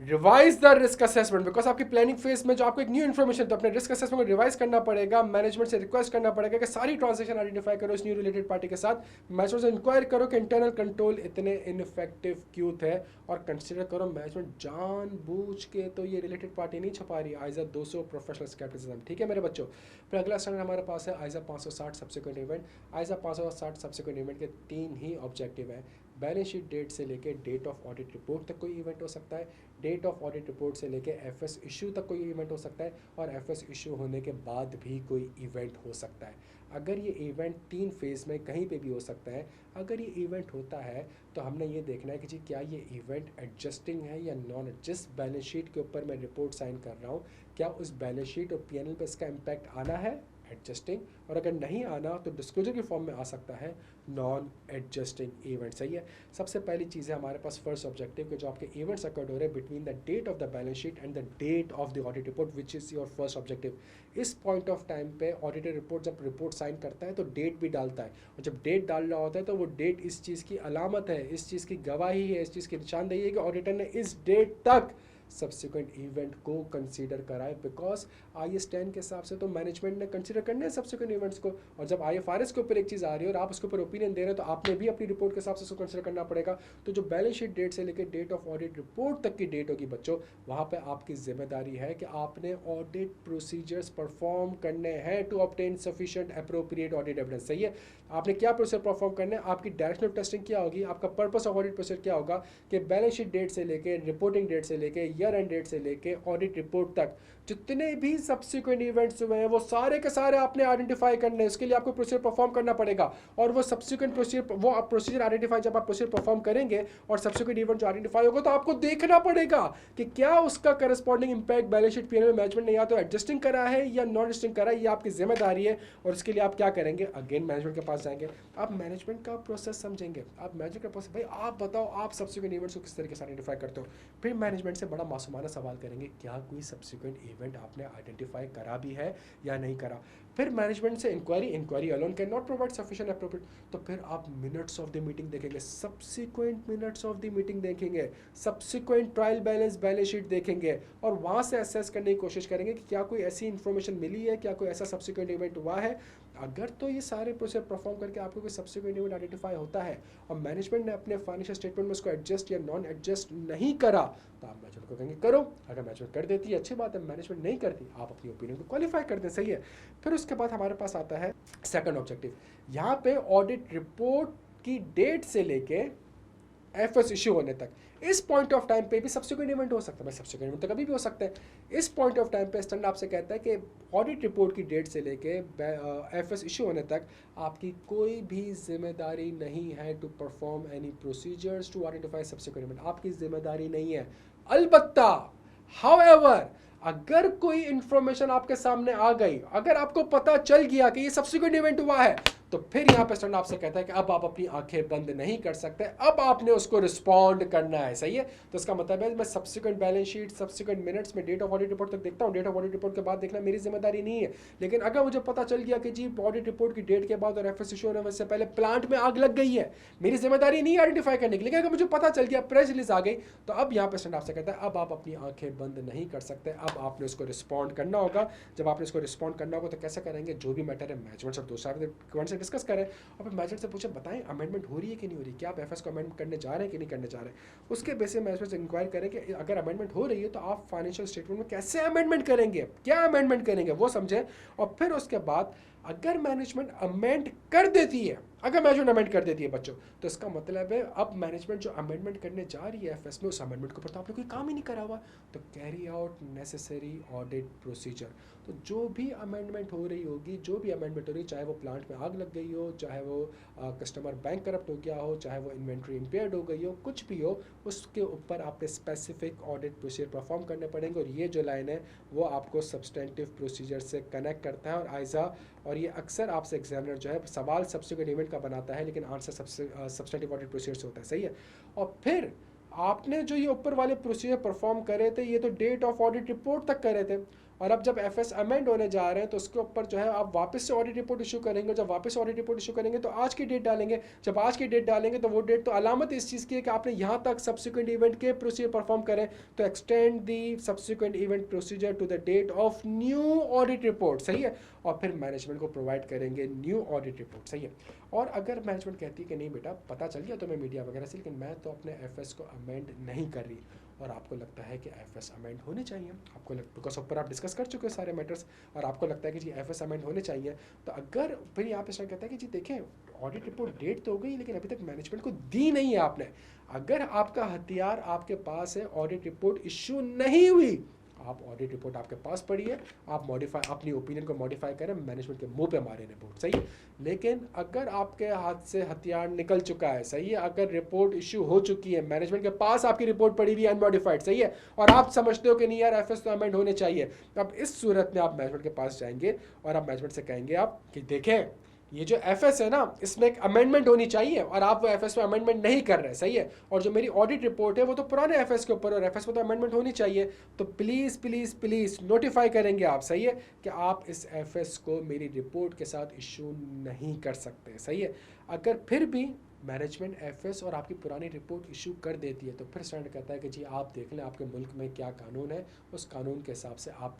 S1: revise the risk assessment, because आपकी प्लानिंग फेज में जो आपको एक न्यू इन्फॉर्मेशन, तो अपने रिस्क असेसमेंट को रिवाइज करना पड़ेगा, मैनेजमेंट से रिक्वेस्ट करना पड़ेगा कि सारी ट्रांजेक्शन आइडेंटिफाई करो इस न्यू रिलेटेड पार्टी के साथ, मैनेजमेंट से इंक्वायर करो कि इंटरनल कंट्रोल इतने इनफेक्टिव क्यों थे, और कंसिडर करो मैनेजमेंट जानबूझ के तो ये रिलेटेड पार्टी नहीं छपा रही। आइजा 200 प्रोफेशनल स्केप्टिसिज्म, ठीक है मेरे बच्चों। फिर अगला स्टैंडर्ड हमारे पास है आइजा 560 सब्सिक्वेंट इवेंट। आइजा 560 सब्सिक्वेंट इवेंट के 3 ही ऑब्जेक्टिव है। बैलेंस शीट डेट से लेके डेट ऑफ ऑडिट रिपोर्ट तक कोई इवेंट हो सकता है, डेट ऑफ ऑडिट रिपोर्ट से लेके एफएस इशू तक कोई इवेंट हो सकता है, और एफएस इशू होने के बाद भी कोई इवेंट हो सकता है। अगर ये इवेंट 3 फेज में कहीं पे भी हो सकता है। अगर ये इवेंट होता है तो हमने ये देखना है कि जी क्या ये इवेंट एडजस्टिंग है या नॉन। जिस बैलेंस शीट के ऊपर मैं रिपोर्ट साइन कर रहा हूँ, क्या उस बैलेंस शीट और पीएनएल पे इसका इम्पैक्ट आना है, एडजस्टिंग, और अगर नहीं आना तो डिस्क्लोजर की फॉर्म में आ सकता है नॉन एडजस्टिंग इवेंट, सही है। सबसे पहली चीज़ है हमारे पास फर्स्ट ऑब्जेक्टिव के जो आपके इवेंट्स अकर्ड हो रहे हैं between the date of the balance sheet and the date of the audit report which is your first objective. इस पॉइंट ऑफ टाइम पे ऑडिटर रिपोर्ट जब रिपोर्ट साइन करता है तो डेट भी डालता है, और जब डेट डाल रहा होता है तो वो डेट इस चीज़ की अलामत है, इस चीज़ की गवाही है, इस चीज़ की निशानदेही है कि ऑडिटर ने इस डेट तक सब्सिक्वेंट इवेंट को कंसीडर कराए, बिकॉज IAS 10 के हिसाब से तो मैनेजमेंट ने कंसीडर करने हैं सब्सिक्वेंट इवेंट्स को, और जब IFRS के ऊपर एक चीज़ आ रही है और आप उसके ऊपर ओपिनियन दे रहे हैं तो आपने भी अपनी रिपोर्ट के हिसाब से उसको कंसीडर करना पड़ेगा। तो जो बैलेंस शीट डेट से लेकर डेट ऑफ ऑडिट रिपोर्ट तक की डेट होगी बच्चों, वहाँ पे आपकी जिम्मेदारी है कि आपने ऑडिट प्रोसीजर्स परफॉर्म करने हैं to obtain sufficient appropriate audit evidence, सही है। आपने क्या प्रोसीजर परफॉर्म करना है, आपकी डायरेक्शन ऑफ टेस्टिंग क्या होगी, आपका पर्पस ऑफ ऑडिट प्रोसीजर क्या होगा कि बैलेंस शीट डेट से लेके रिपोर्टिंग डेट से लेके ईयर एंड डेट से लेके ऑडिट रिपोर्ट तक जितने भी सब्सिक्वेंट इवेंट्स हुए हैं वो सारे के सारे आपने आइडेंटिफाई करने हैं। इसके लिए आपको प्रोसीजर परफॉर्म करना पड़ेगा, और वो सब्सिक्वेंट प्रोसीजर, वो प्रोसीजर आइडेंटिफाई जब आप प्रोसीजर परफॉर्म करेंगे और सब्सिक्वेंट इवेंट जो आइडेंटिफाई होगा तो आपको देखना पड़ेगा कि क्या उसका corresponding impact balance sheet PNL management ने या तो एडजस्टिंग करा है या नॉन एडजस्टिंग करा है, ये आपकी जिम्मेदारी है। और इसके लिए आप क्या करेंगे, अगेन मैनेजमेंट के पास जाएंगे, आप मैनेजमेंट का प्रोसेस समझेंगे, आप मैनेजमेंट का प्रोसेस, भाई आप बताओ आप सब्सिक्वेंट इवेंट्स को किस तरीके से आइडेंटिफाई करते हो। फिर मैनेजमेंट से बड़ा मासूमाना सवाल करेंगे, क्या कोई सब्सिक्वेंट इवेंट आपने आइडेंटिफाई करा भी है या नहीं करा। फिर मैनेजमेंट से inquiry alone can not provide sufficient appropriate, तो फिर आप मिनट्स ऑफ द मीटिंग देखेंगे, subsequent minutes of the meeting देखेंगे, सब्सिक्वेंट ट्रायल बैलेंस शीट देखेंगे, और वहाँ से असेस करने की कोशिश करेंगे कि क्या कोई ऐसी इन्फॉर्मेशन मिली है, क्या कोई ऐसा सब्सिक्वेंट इवेंट हुआ है। अगर तो ये सारे प्रोसेस परफॉर्म करके आपको कोई सब्सिक्वेंट इवेंट आइडेंटिफाई होता है और मैनेजमेंट ने अपने फाइनेंशियल स्टेटमेंट में उसको एडजस्ट या नॉन एडजस्ट नहीं करा, तो आप मैनेजमेंट को कहेंगे करो। अगर मैनेजमेंट कर देती है अच्छी बात है, मैनेजमेंट नहीं करती आप अपनी ओपिनियन को क्वालिफाई कर दें, सही है। फिर उसके बाद हमारे पास आता है सेकंड ऑब्जेक्टिव। यहाँ पे ऑडिट रिपोर्ट की डेट से लेके एफएस इश्यू होने तक, इस पॉइंट ऑफ टाइम पे भी सब्सिक्वेंट इवेंट हो सकता है, सब्सिक्वेंट इवेंट तो कभी भी हो सकता है। इस पॉइंट ऑफ टाइम पे स्टैंडर्ड आपसे कहता है कि ऑडिट रिपोर्ट की डेट से लेके एफएस इश्यू होने तक आपकी कोई भी जिम्मेदारी नहीं है to perform any procedures to identify subsequent event, आपकी जिम्मेदारी नहीं है। अलबत्ता हाउएवर अगर कोई इंफॉर्मेशन आपके सामने आ गई, अगर आपको पता चल गया कि ये सब्सिक्वेंट इवेंट हुआ है, तो फिर यहाँ पे स्टैंडर्ड आपसे कहता है कि अब आप अपनी आंखें बंद नहीं कर सकते, अब आपने उसको रिस्पॉन्ड करना है, सही है। तो इसका मतलब है मैं subsequent balance sheet, subsequent minutes में डेट ऑफ ऑडिट रिपोर्ट तक देखता हूँ, डेट ऑफ ऑडिट रिपोर्ट के बाद देखना मेरी जिम्मेदारी नहीं है। लेकिन अगर मुझे पता चल गया कि जी ऑडिट रिपोर्ट की डेट के बाद और एफएस इशू होने से पहले प्लांट में आग लग गई है, मेरी जिम्मेदारी नहीं आइडेंटिफाई करने की, लेकिन अगर मुझे पता चल गया, प्रेस रिलीज आ गई, तो अब यहाँ पे स्टैंडर्ड आपसे कहता है अब आप अपनी आंखें बंद नहीं कर सकते, अब आपने उसको रिस्पॉन्ड करना होगा। जब आपने इसको रिस्पॉन्ड करना होगा तो कैसे करेंगे, जो भी मैटर है मैनेजमेंट से दूसरा से डिस्कस करें और फिर मैनेजमेंट से पूछे बताएं अमेंडमेंट हो रही है कि नहीं हो रही, क्या आप एफएस को अमेंड करने जा रहे हैं कि नहीं करने जा रहे हैं। उसके बेसिस मैनेजमेंट से इंक्वायर करें कि अगर अमेंडमेंट हो रही है तो आप फाइनेंशियल स्टेटमेंट में कैसे अमेंडमेंट करेंगे, क्या अमेंडमेंट करेंगे वो समझें। और फिर उसके बाद अगर मैनेजमेंट अमेंड कर देती है, अगर मैनेजमेंट अमेंड कर देती है बच्चों, तो इसका मतलब है अब मैनेजमेंट जो अमेंडमेंट करने जा रही है एफएस में, उस अमेंडमेंट के ऊपर तो आपने कोई काम ही नहीं करा हुआ। तो carry out necessary audit procedure. तो जो भी अमेंडमेंट हो रही होगी, जो भी अमेंडमेंट हो रही है, चाहे वो प्लांट में आग लग गई हो, चाहे वो कस्टमर बैंक करप्ट हो गया हो, चाहे वो इन्वेंट्री इम्पेयर्ड हो गई हो, कुछ भी हो, उसके ऊपर आपने स्पेसिफिक ऑडिट प्रोसीजर परफॉर्म करने पड़ेंगे। और ये जो लाइन है वो आपको सब्सटेंटिव प्रोसीजर से कनेक्ट करता है और आइजा, और ये अक्सर आपसे एग्जामिनर जो है सवाल सब्सिक्वेंट इवेंट का बनाता है, लेकिन आंसर सब्सटेंटिव ऑडिट प्रोसीजर से होता है, सही है। और फिर आपने जो ये ऊपर वाले प्रोसीजर परफॉर्म करे थे, ये तो डेट ऑफ ऑडिट रिपोर्ट तक करे थे, और अब जब एफएस अमेंड होने जा रहे हैं तो उसके ऊपर जो है आप वापस से ऑडिट रिपोर्ट इशू करेंगे। जब वापस ऑडिट रिपोर्ट इशू करेंगे तो आज की डेट डालेंगे। जब आज की डेट डालेंगे तो वो डेट तो अलामत इस चीज़ की है कि आपने यहाँ तक सब्सिक्वेंट इवेंट के प्रोसीजर परफॉर्म करें, तो extend the subsequent event procedure to the date of new audit report, सही है। और फिर मैनेजमेंट को प्रोवाइड करेंगे न्यू ऑडिट रिपोर्ट, सही है। और अगर मैनेजमेंट कहती है कि नहीं बेटा पता चल गया तुम्हें मीडिया वगैरह से, लेकिन मैं तो अपने एफएस को अमेंड नहीं कर रही, और आपको लगता है कि एफएस अमेंड होने चाहिए, आपको बिकॉज ऊपर आप डिस्कस कर चुके हो सारे मैटर्स, और आपको लगता है कि जी एफएस अमेंड होने चाहिए, तो अगर फिर यहाँ पे सर कहता है कि जी देखें ऑडिट रिपोर्ट डेट तो हो गई, लेकिन अभी तक मैनेजमेंट को दी नहीं है आपने। अगर आपका हथियार आपके पास है, ऑडिट रिपोर्ट इश्यू नहीं हुई, आप ऑडिट रिपोर्ट आपके पास पड़ी है, आप मॉडिफाई अपनी ओपिनियन को मॉडिफाई करें, मैनेजमेंट के मुंह पे मारे रिपोर्ट, सही है। लेकिन अगर आपके हाथ से हथियार निकल चुका है, सही है, अगर रिपोर्ट इश्यू हो चुकी है, मैनेजमेंट के पास आपकी रिपोर्ट पड़ी हुई है अनमॉडिफाइड, सही है, और आप समझते हो कि नहीं यार एफएस तो अमेंड होने चाहिए, अब इस सूरत में आप मैनेजमेंट के पास जाएंगे और आप मैनेजमेंट से कहेंगे आप कि देखें ये जो एफएस है ना, इसमें एक अमेंडमेंट होनी चाहिए, और आप वो एफएस में अमेंडमेंट नहीं कर रहे, सही है, और जो मेरी ऑडिट रिपोर्ट है वो तो पुराने एफएस के ऊपर, और एफएस में तो अमेंडमेंट होनी चाहिए, तो प्लीज़ प्लीज़ प्लीज़ नोटिफाई करेंगे आप, सही है, कि आप इस एफएस को मेरी रिपोर्ट के साथ इशू नहीं कर सकते, सही है। अगर फिर भी मैनेजमेंट एफएस और आपकी पुरानी रिपोर्ट इशू कर देती है, तो फिर स्टैंड कहता है कि जी आप देख लें आपके मुल्क में क्या कानून है, उस कानून के हिसाब से आप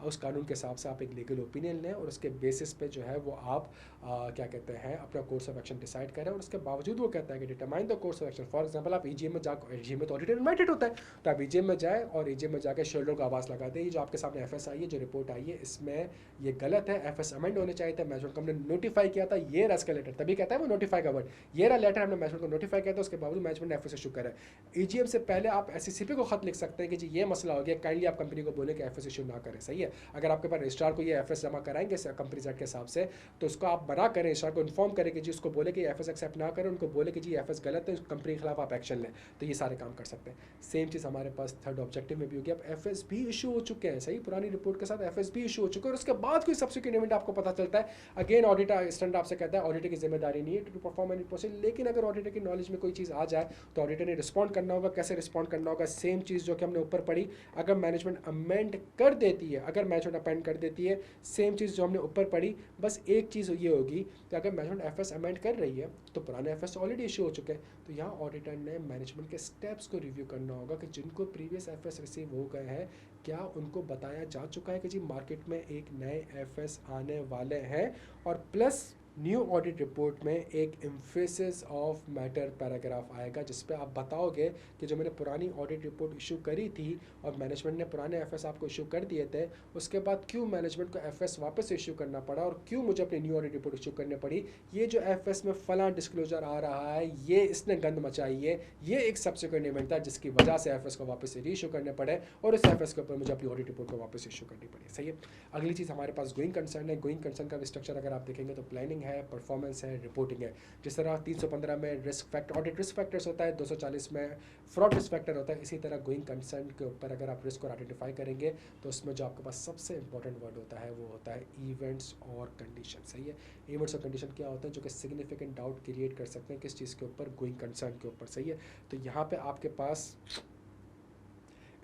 S1: उस कानून के हिसाब से आप एक लीगल ओपिनियन लें, और उसके बेसिस पे जो है वो आप क्या कहते हैं अपना कोर्स ऑफ एक्शन डिसाइड करें। और उसके बावजूद वो कहता है कि determine the course of action. For example आप ईजीएम में ईजीएम में तो ऑडिटर इन्वाइटेड होता है, तो आप ईजीएम में जाए और ईजीएम में जाकर शोल्डर को आवाज़ लगाते हैं, ये जो आपके सामने एफएस आई है, जो रिपोर्ट आई है, इसमें ये गलत है, एफएस अमेंड होने चाहिए था, मैनेजमेंट को हमने नोटिफाई किया था, ये रहा इसका लेटर, तभी कहता है वो नोटिफाई का वर्ड, ये रहा लेटर, हमने मैनेजमेंट को नोटिफाई किया था, उसके बावजूद मैनेजमेंट ने एफएस इशू करा है। ईजीएम से पहले आप एससीसीपी को खत लिख सकते हैं कि जी ये मसला हो गया, काइंडली आप कंपनी को बोले कि एफएस इशू ना करें, सही है। अगर आपके पास रजिस्ट्रार को ये एफएस जमा कराएंगे कंपनी एक्ट के हिसाब से, तो उसको आप बना करें, रजिस्ट्रार को इन्फॉर्म करें कि जी उसको बोले कि एफएस एक्सेप्ट ना करें, उनको बोले कि जी एफएस गलत है, कंपनी के खिलाफ आप एक्शन लें, तो ये सारे काम कर सकते हैं। सेम चीज़ हमारे पास थर्ड ऑब्जेक्टिव में भी होगी। अब एफएस भी इशू हो चुके हैं, सही, पुरानी रिपोर्ट के साथ एफएस भी इशू हो चुके हैं, और उसके बाद कोई सब्सिक्वेंट इवेंट आपको पता चलता है, अगेन ऑडिटर स्टैंड आपसे कहता है ऑडिटर की जिम्मेदारी नहीं है टू परफॉर्म एनी प्रोसेस, लेकिन अगर ऑडिटर की नॉलेज में कोई चीज़ आ जाए तो ऑडिटर ने रिस्पॉन्ड करना होगा। कैसे रिस्पॉन्ड करना होगा? सेम चीज़ जो कि हमने ऊपर पढ़ी, अगर मैनेजमेंट अमेंड कर देती है, अगर मैनेजमेंट अमेंड कर देती है, सेम चीज़ जो हमने ऊपर पढ़ी, बस एक चीज़ ये होगी कि अगर मैनेजमेंट एफएस अमेंड कर रही है तो पुराने एफएस ऑलरेडी इशू हो चुके हैं, तो यहाँ ऑडिटर ने मैनेजमेंट के स्टेप्स को रिव्यू करना होगा कि जिनको प्रीवियस एफएस रिसीव हो गए हैं, क्या उनको बताया जा चुका है कि जी मार्केट में एक नए एफएस आने वाले हैं, और प्लस न्यू ऑडिट रिपोर्ट में एक एम्फेसिस ऑफ मैटर पैराग्राफ आएगा जिस पे आप बताओगे कि जो मैंने पुरानी ऑडिट रिपोर्ट इशू करी थी और मैनेजमेंट ने पुराने एफएस आपको इशू कर दिए थे, उसके बाद क्यों मैनेजमेंट को एफएस वापस इशू करना पड़ा और क्यों मुझे अपनी न्यू ऑडिट रिपोर्ट इशू करनी पड़ी। ये जो एफएस में फलां डिस्क्लोजर आ रहा है, ये इसने गंद मचाई है, ये एक सब्सिक्वेंट इवेंट था जिसकी वजह से एफएस को वापस री इशू करने पड़े, और इस एफएस के ऊपर मुझे अपनी ऑडिट रिपोर्ट को वापस इशू करनी पड़ी, सही है। अगली चीज़ हमारे पास गोइंग कंसर्न है। गोइंग कंसर्न का स्ट्रक्चर अगर आप देखेंगे तो प्लानिंग है, परफॉर्मेंस है, रिपोर्टिंग है। जिस तरह 315 में risk factor audit risk factors होता है, 240 में फ्रॉड रिस्क फैक्टर होता है, इसी तरह गोइंग कंसर्न के ऊपर अगर आप रिस्क को आइडेंटिफाई करेंगे तो उसमें जो आपके पास सबसे इंपॉर्टेंट वर्ड होता है वो होता है इवेंट्स और कंडीशन, सही है। इवेंट्स और कंडीशन क्या होते हैं जो कि सिग्निफिकेंट डाउट क्रिएट कर सकते हैं किस चीज़ के ऊपर, गोइंग कंसर्न के ऊपर, सही है। तो यहाँ पे आपके पास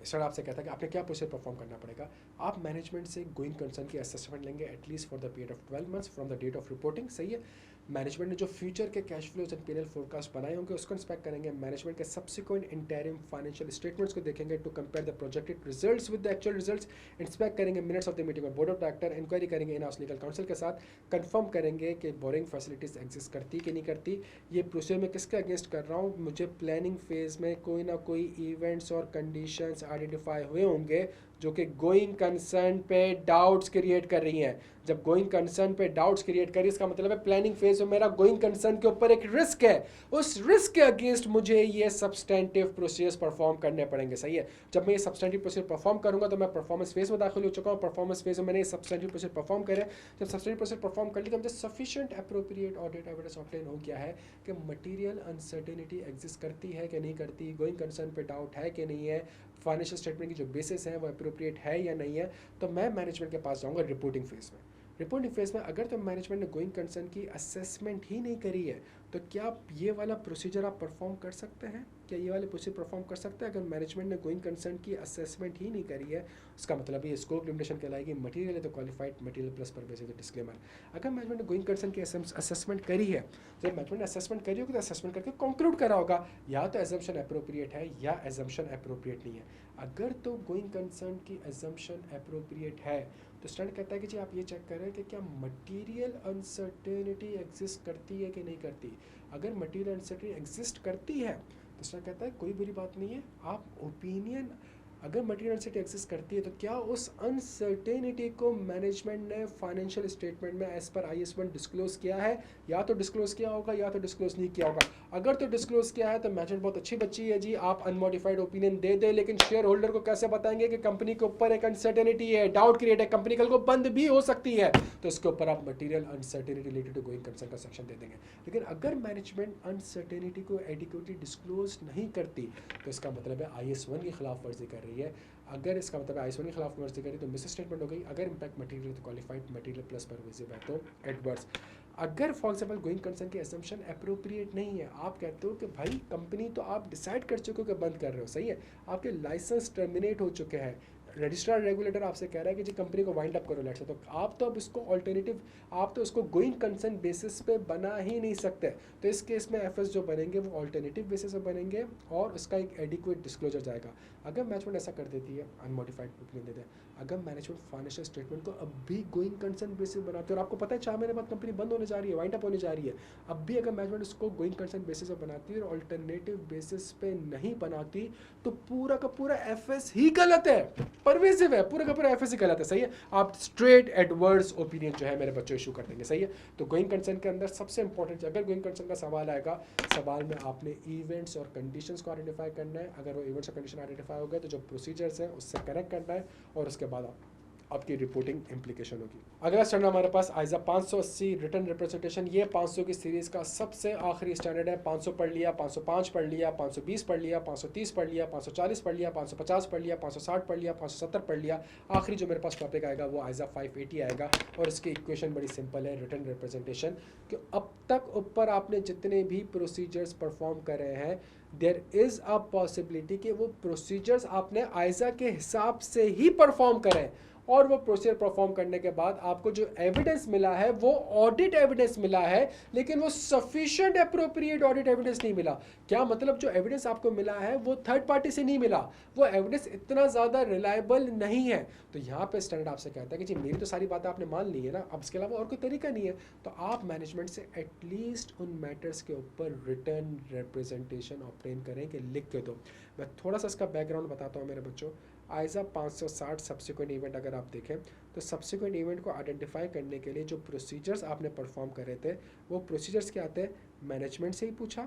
S1: सर आपसे कहता है कि आपने क्या प्रोसेस परफॉर्म करना पड़ेगा। आप मैनेजमेंट से गोइंग कंसर्न की असेसमेंट लेंगे at least for the period of 12 months from the date of reporting, सही है। मैनेजमेंट ने जो फ्यूचर के cash flows and PNL forecast बनाए होंगे उसको इंस्पेक्ट करेंगे। मैनेजमेंट के सब्सिक्वेंट इंटरिम फाइनेंशियल स्टेटमेंट्स को देखेंगे to compare the projected results with the actual results. Inspect करेंगे मिनट्स ऑफ द मीटिंग में बोर्ड ऑफ डायरेक्टर, इंक्वायरी करेंगे इन हाउस लीगल काउंसिल के साथ, कंफर्म करेंगे कि बोरिंग फैसिलिटीज़ एग्जिस्ट करती कि नहीं करती, ये प्रोसीजर में किसके अगेंस्ट कर रहा हूँ। मुझे प्लानिंग फेज में कोई ना कोई इवेंट्स और कंडीशंस आइडेंटिफाई हुए होंगे जो कि गोइंग कंसर्न पे डाउट्स क्रिएट कर रही हैं। जब गोइंग कंसर्न पे डाउट्स क्रिएट करी, इसका मतलब है प्लानिंग फेज में मेरा गोइंग कंसर्न के ऊपर एक रिस्क है, उस रिस्क के अगेंस्ट मुझे ये सब्सटेंटिव प्रोसीजर्स परफॉर्म करने पड़ेंगे। सही है, जब मैं ये सब्सटेंटिव प्रोसीजर परफॉर्म करूंगा तो मैं परफॉर्मेंस फेज में दाखिल हो चुका हूँ। परफॉर्मेंस फेज में मैंने ये सब्सटेंटिव प्रोसीजर परफॉर्म करे। जब सब्सटेंटिव प्रोसीजर परफॉर्म कर ली तो मुझे sufficient appropriate audit evidence obtain हो गया है कि मटेरियल अनसर्टेनिटी एग्जिस्ट करती है कि नहीं करती, गोइंग कंसर्न पे डाउट है कि नहीं है, फाइनेंशियल स्टेटमेंट की जो बेसिस है वो एप्रोप्रिएट है या नहीं है, तो मैं मैनेजमेंट के पास जाऊंगा रिपोर्टिंग फेज में। रिपोर्टिंग फेज में अगर तो मैनेजमेंट ने गोइंग कंसर्न की असेसमेंट ही नहीं करी है तो क्या ये वाला प्रोसीजर आप परफॉर्म कर सकते हैं? क्या ये वाले प्रोसीजर परफॉर्म कर सकते हैं? अगर मैनेजमेंट ने गोइंग कंसर्न की असेसमेंट ही नहीं करी है, उसका मतलब ये स्कोप लिमिटेशन कहलाएगी। मटेरियल है तो क्वालिफाइड मटेरियल प्लस पर बेसिस डिस्क्लेमर। अगर मैनेजमेंट ने गोइंग कंसर्न की असेसमेंट करी है, जब मैनेजमेंट ने असेसमेंट करी होगी तो असेसमेंट करके कंक्लूड करा होगा या तो एजम्पशन अप्रोप्रिएट है या एजम्पशन अप्रोप्रिएट नहीं है। अगर तो गोइंग कंसर्न की एजम्पशन अप्रोप्रिएट है तो स्टैंडर्ड कहता है कि जी आप ये चेक करें कि क्या मटेरियल अनसर्टेनिटी एग्जिस्ट करती है कि नहीं करती। अगर मटेरियल अनसर्टेनिटी एग्जिस्ट करती है तो स्टैंडर्ड कहता है कोई बुरी बात नहीं है, आप ओपिनियन, अगर मटेरियल अनसर्टेनिटी एग्जिस्ट करती है तो क्या उस अनसर्टेनिटी को मैनेजमेंट ने फाइनेंशियल स्टेटमेंट में एज पर IAS 1 डिस्क्लोज किया है, या तो डिस्क्लोज किया होगा या तो डिस्क्लोज नहीं किया होगा। अगर तो डिस्क्लोज किया है तो मैनेजमेंट बहुत अच्छी बच्ची है जी, आप अनमोडिफाइड ओपिनियन दे दे, लेकिन शेयर होल्डर को कैसे बताएंगे कि कंपनी के ऊपर एक अनसर्टेनिटी है, डाउट क्रिएट है, कंपनी कल को बंद भी हो सकती है, तो इसके ऊपर आप material uncertainty related to going concern का सेक्शन दे देंगे। लेकिन अगर मैनेजमेंट अनसर्टेनिटी को एडिक्वेटली डिस्क्लोज नहीं करती तो इसका मतलब है IAS 1 की खिलाफ वर्जी कर रही है। अगर इसका मतलब IAS 1 के खिलाफ वर्जी करी तो मिस स्टेटमेंट हो गई। अगर इम्पैक्ट मटेरियल तो क्वालिफाइड मटेरियल प्लस परवेसिव है तो एडवर्स। अगर फॉर एग्जांपल गोइंग कंसर्न की असम्पशन अप्रोप्रिएट नहीं है, आप कहते हो कि भाई कंपनी तो आप डिसाइड कर चुके हो कि बंद कर रहे हो, सही है, आपके लाइसेंस टर्मिनेट हो चुके हैं, रजिस्ट्रार रेगुलेटर आपसे कह रहा है कि जी कंपनी को वाइंड अप करो लेट्स से, तो आप तो अब इसको ऑल्टरनेटिव, आप तो उसको गोइंग कंसर्न बेसिस पे बना ही नहीं सकते। तो इस केस में एफएस जो बनेंगे वो ऑल्टरनेटिव बेसिस पे बनेंगे और उसका एक एडिक्वेट डिस्क्लोजर जाएगा। अगर मैनेजमेंट ऐसा कर देती है, अनमोडिफाइड ओपिनियन दे दे, अगर मैनेजमेंट फाइनेंशियल स्टेटमेंट को अब भी गोइंग कंसर्न बेसिस बनाती है और आपको पता है 4 महीने बाद कंपनी बंद होने जा रही है, वाइंड अप होने जा रही है, अब भी अगर मैनेजमेंट उसको गोइंग कंसर्न बेसिस पे बनाती है और ऑल्टरनेटिव बेसिस पे नहीं बनाती तो पूरा का पूरा एफएस ही गलत है, परवेसिव है, पूरा का पूरा एफएस ही गलत है। सही है, आप स्ट्रेट एडवर्स ओपिनियन जो है मेरे बच्चों इशू कर देंगे। सही है, तो गोइंग कंसर्न के अंदर सबसे इंपॉर्टेंट, अगर गोइंग कंसर्न का सवाल आएगा, सवाल में आपने इवेंट्स और कंडीशंस को आइडेंटिफाई करना है। अगर वो इवेंट्स और कंडीशन आइडेंटिफाई हो गए तो जो प्रोसीजर्स हैं उससे कनेक्ट करना है और उसके बाद आपकी रिपोर्टिंग इम्प्लीकेशन होगी। अगला स्टैंडर्ड हमारे पास आइजा 580 रिटर्न रिप्रेजेंटेशन, ये 500 की सीरीज का सबसे आखिरी स्टैंडर्ड है। 500 पढ़ लिया, 505 पढ़ लिया, 520 पढ़ लिया, 530 पढ़ लिया, 540 पढ़ लिया, 550 पढ़ लिया, 560 पढ़ लिया, 570 पढ़ लिया। आखिरी जो मेरे पास टॉपिक आएगा वो आइजा 580 आएगा और इसकी इक्वेशन बड़ी सिंपल है, रिटर्न रिप्रेजेंटेशन कि अब तक ऊपर आपने जितने भी प्रोसीजर्स परफॉर्म करे हैं देयर इज़ अ पॉसिबिलिटी कि वो प्रोसीजर्स आपने आइजा के हिसाब से ही परफॉर्म करें और वो प्रोसीजर परफॉर्म करने के बाद आपको जो एविडेंस मिला है वो ऑडिट एविडेंस मिला है, लेकिन वो सफिशिएंट एप्रोप्रिएट ऑडिट एविडेंस नहीं मिला। क्या मतलब, जो एविडेंस आपको मिला है वो थर्ड पार्टी से नहीं मिला, वो एविडेंस इतना ज़्यादा रिलायबल नहीं है। तो यहाँ पे स्टैंडर्ड आपसे कहता है कि जी मेरी तो सारी बातें आपने मान ली है ना, अब इसके अलावा और कोई तरीका नहीं है, तो आप मैनेजमेंट से एटलीस्ट उन मैटर्स के ऊपर रिटर्न रिप्रेजेंटेशन ऑब्टेन करें कि लिख के दो। मैं थोड़ा सा इसका बैकग्राउंड बताता हूँ मेरे बच्चों। आइजा 560 सब्सिक्वेंट इवेंट अगर आप देखें तो सब्सिक्वेंट इवेंट को आइडेंटिफाई करने के लिए जो प्रोसीजर्स आपने परफॉर्म करे थे वो प्रोसीजर्स क्या आते हैं, मैनेजमेंट से ही पूछा,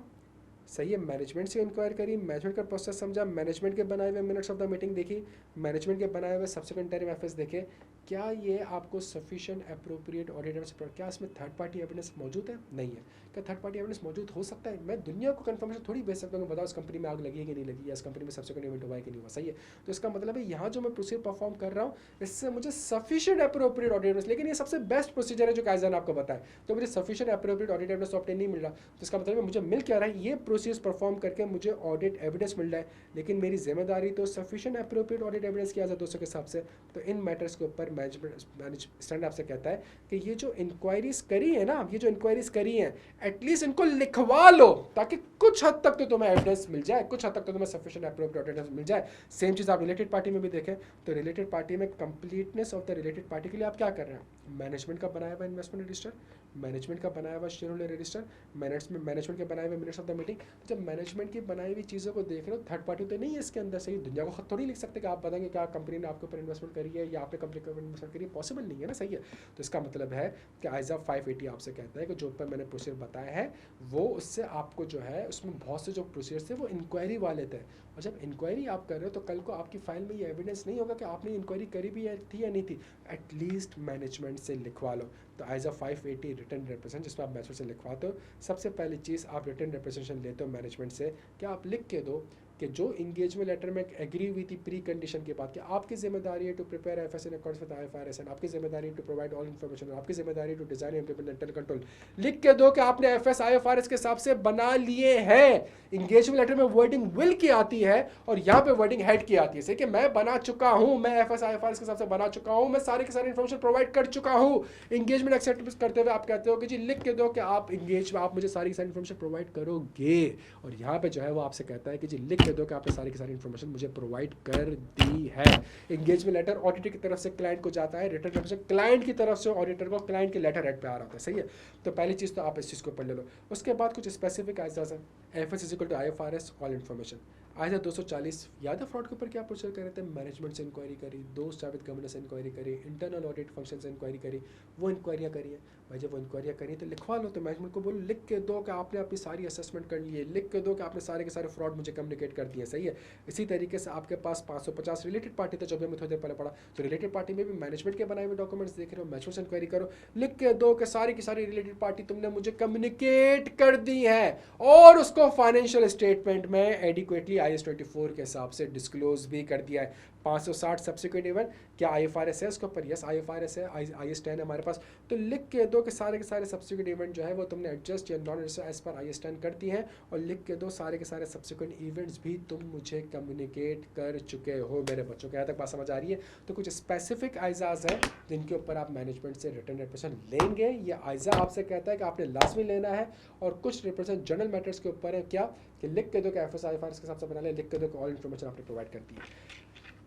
S1: सही है, मैनेजमेंट से इंक्वायर करी, मैनेजमेंट का प्रोसेस समझा, मैनेजमेंट के बनाए हुए मिनट्स ऑफ द मीटिंग देखी, मैनेजमेंट के बनाए हुए सब्सिक्वेंट इंटरिम एफएस देखे, क्या ये आपको सफिशिएंट एप्रोप्रिएट ऑडिट एविडेंस, क्या इसमें थर्ड पार्टी एविडेंस मौजूद है, नहीं है। क्या थर्ड पार्टी एविडेंस मौजूद हो सकता है, मैं दुनिया को कंफर्मेशन थोड़ी भेज सकता हूँ कि बताओ इस कंपनी में आग लगी है कि नहीं लगी, या इस कंपनी में सब्सिक्वेंट इवेंट हुआ है कि नहीं हुआ, सही है। तो इसका मतलब है यहाँ जो मैं प्रोसीजर परफॉर्म कर रहा हूँ इससे मुझे सफिशिएंट एप्रोप्रिएट ऑडिट एविडेंस, लेकिन ये सबसे बेस्ट प्रोसीजर है जो काइजन आपको बताया, तो मुझे sufficient appropriate audit evidence obtain नहीं मिल रहा। तो इसका मतलब है मुझे मिल क्या रहा है, ये प्रोसीजर परफॉर्म करके मुझे ऑडिट एविडेंस मिल रहा है, लेकिन मेरी जिम्मेदारी तो सफिशिएंट एप्रोप्रिएट ऑडिट एविडेंस किया जाए दोस्तों के हिसाब से। तो इन मैटर्स के ऊपर मैनेजमेंट स्टैंडर्ड आपसे कहता है कि ये जो इंक्वायरीज करी है ना, ये जो इंक्वायरीज करी हैं एटलीस्ट इनको लिखवा लो ताकि कुछ हद तक तो तुम्हें एविडेंस मिल जाए, कुछ हद तक तो तुम्हें सफिशिएंट एप्रोप्रिएट एविडेंस मिल जाए। सेम चीज़ आप रिलेटेड पार्टी में भी देखें तो रिलेटेड पार्टी में completeness of the related party के लिए आप क्या कर रहे हैं, मैनेजमेंट का बनाया हुआ इन्वेस्टमेंट रजिस्टर, मैनेजमेंट का बनाया हुआ शेयर होल्डर रजिस्टर, मैनेजमेंट के बनाए हुए मिनट्स ऑफ द मीटिंग, जब मैनेजमेंट की बनाई हुई चीज़ों को देख रहे हो, थर्ड पार्टी तो नहीं है इसके अंदर, सही दुनिया को खत थोड़ी लिख सकते कि आप बताएंगे क्या कंपनी ने आपके ऊपर इन्वेस्टमेंट करी है या आपने कंपनी के ऊपर इन्वेस्टमेंट करी है, पॉसिबल नहीं है ना, सही है। तो इसका मतलब है कि आइजा 580 आपसे कहता है कि जो ऊपर मैंने प्रोसीजर बताया है वो उससे आपको जो है उसमें बहुत से जो प्रोसीजर थे वो इंक्वायरी वाले थे, और जब इंक्वायरी आप कर रहे हो तो कल को आपकी फाइल में ये एविडेंस नहीं होगा कि आपने इंक्वायरी करी भी थी या नहीं थी, एटलीस्ट मैनेजमेंट से लिखवा लो। तो आइजा 580 रिटर्न रिप्रेजेंट जिसमें आप मैनेजमेंट से लिखवाते हो, सबसे पहली चीज़ आप रिटर्न रिप्रेजेंटेशन लेते हो मैनेजमेंट से, क्या आप लिख के दो कि जो इंगेजमेंट लेटर में एग्री हुई थी प्री कंडीशन के बाद कि आपकी जिम्मेदारी है to prepare FS in according with IFRS and आपकी जिम्मेदारी टू प्रोवाइड ऑल इन्फॉर्मेशन, आपकी जिम्मेदारी to design implement internal control, लिख के दो कि आपने एफएस आईएफआरएस के हिसाब से बना लिए हैं। इंगेजमेंट लेटर में वर्डिंग विल की आती है और यहाँ पे वर्डिंग हैड की आती है कि मैं बना चुका हूँ, मैं एफएस आईएफआरएस के हिसाब से बना चुका हूँ, मैं सारे के सारे इन्फॉर्मेशन प्रोवाइड कर चुका हूँ। इंगेजमेंट एक्सेप्ट करते हुए आप कहते हो कि जी लिख के दो कि आप आप मुझे सारी की सारी इन्फॉर्मेशन प्रोवाइड करोगे, और यहाँ पे जो है वो आपसे कहता है कि जी लिख के दो कि आपने सारी की सारी इन्फॉर्मेशन मुझे प्रोवाइड कर दी है। इंगेजमेंट लेटर ऑडिटर की तरफ से क्लाइंट को जाता है, रिटर्न रिप्रेजेंटेशन क्लाइंट की तरफ से ऑडिटर को क्लाइंट के लेटर हेड पे आ रहा होता है, सही है। तो पहली चीज़ तो आप इस चीज़ को पढ़ ले लो। उसके बाद कुछ स्पेसिफिक आइजाज है, FS is equal to IFRS all information. ISA 240 याद है फ्रॉड के ऊपर क्या प्रोसीजर कर रहे थे, मैनेजमेंट से इंक्वायरी करी, दोस्त जावेद गवर्नेंस से इंक्वायरी करी, इंटरनल ऑडिट फंक्शन से इंक्वायरी करी, वो इंक्वायरियाँ करी है भाई। जब वो इंक्वायरियाँ करी तो लिखवा लो, तो मैनेजमेंट को बोलो लिख के दो कि आपने अपनी सारी असेसमेंट कर ली है, लिख के दो कि आपने सारे के सारे फ्रॉड मुझे कम्युनिकेट कर दिए, सही है। इसी तरीके से आपके पास 550 रिलेटेड पार्टी थे जो भी हमें थोड़ी देर पहले पढ़ा, तो रिलेटेड पार्टी में भी मैनेजमेंट के बनाए हुए डॉक्यूमेंट्स देख रहे हो, मैनेजमेंट से इंक्वायरी करो, लिख के दो कि सारी की सारी रिलेटेड पार्टी तुमने मुझे कम्युनिकेट कर दी है और उसको फाइनेंशियल स्टेटमेंट में एडिक्वेटली IAS 24 के हिसाब से डिस्क्लोज भी कर दिया है। 560 सब्सिक्वेंट इवेंट, क्या IFRS है उसके ऊपर, यस IFRS है, IAS 10 है हमारे पास, तो लिख के दो कि सारे के सारे सब्सिक्वेंट इवेंट जो है वो तुमने एडजस्ट या non adjust as per IAS 10 कर दी हैं, और लिख के दो सारे के सारे सब्सिक्वेंट इवेंट्स भी तुम मुझे कम्युनिकेट कर चुके हो मेरे बच्चों। क्या तक बात समझ आ रही है। तो कुछ स्पेसिफिक आइजाज हैं जिनके ऊपर आप मैनेजमेंट से रिटर्न रिप्रेजेंटेशन लेंगे, ये आइजा आपसे कहता है कि आपने लाजमी लेना है, और कुछ रिप्रेजेंट जनरल मैटर्स के ऊपर है क्या कि लिख के दो कि एफएस आईएफआरएस के हिसाब से बना ले, लिख के दो कि ऑल इन्फॉर्मेशन आपने प्रोवाइड कर दी है।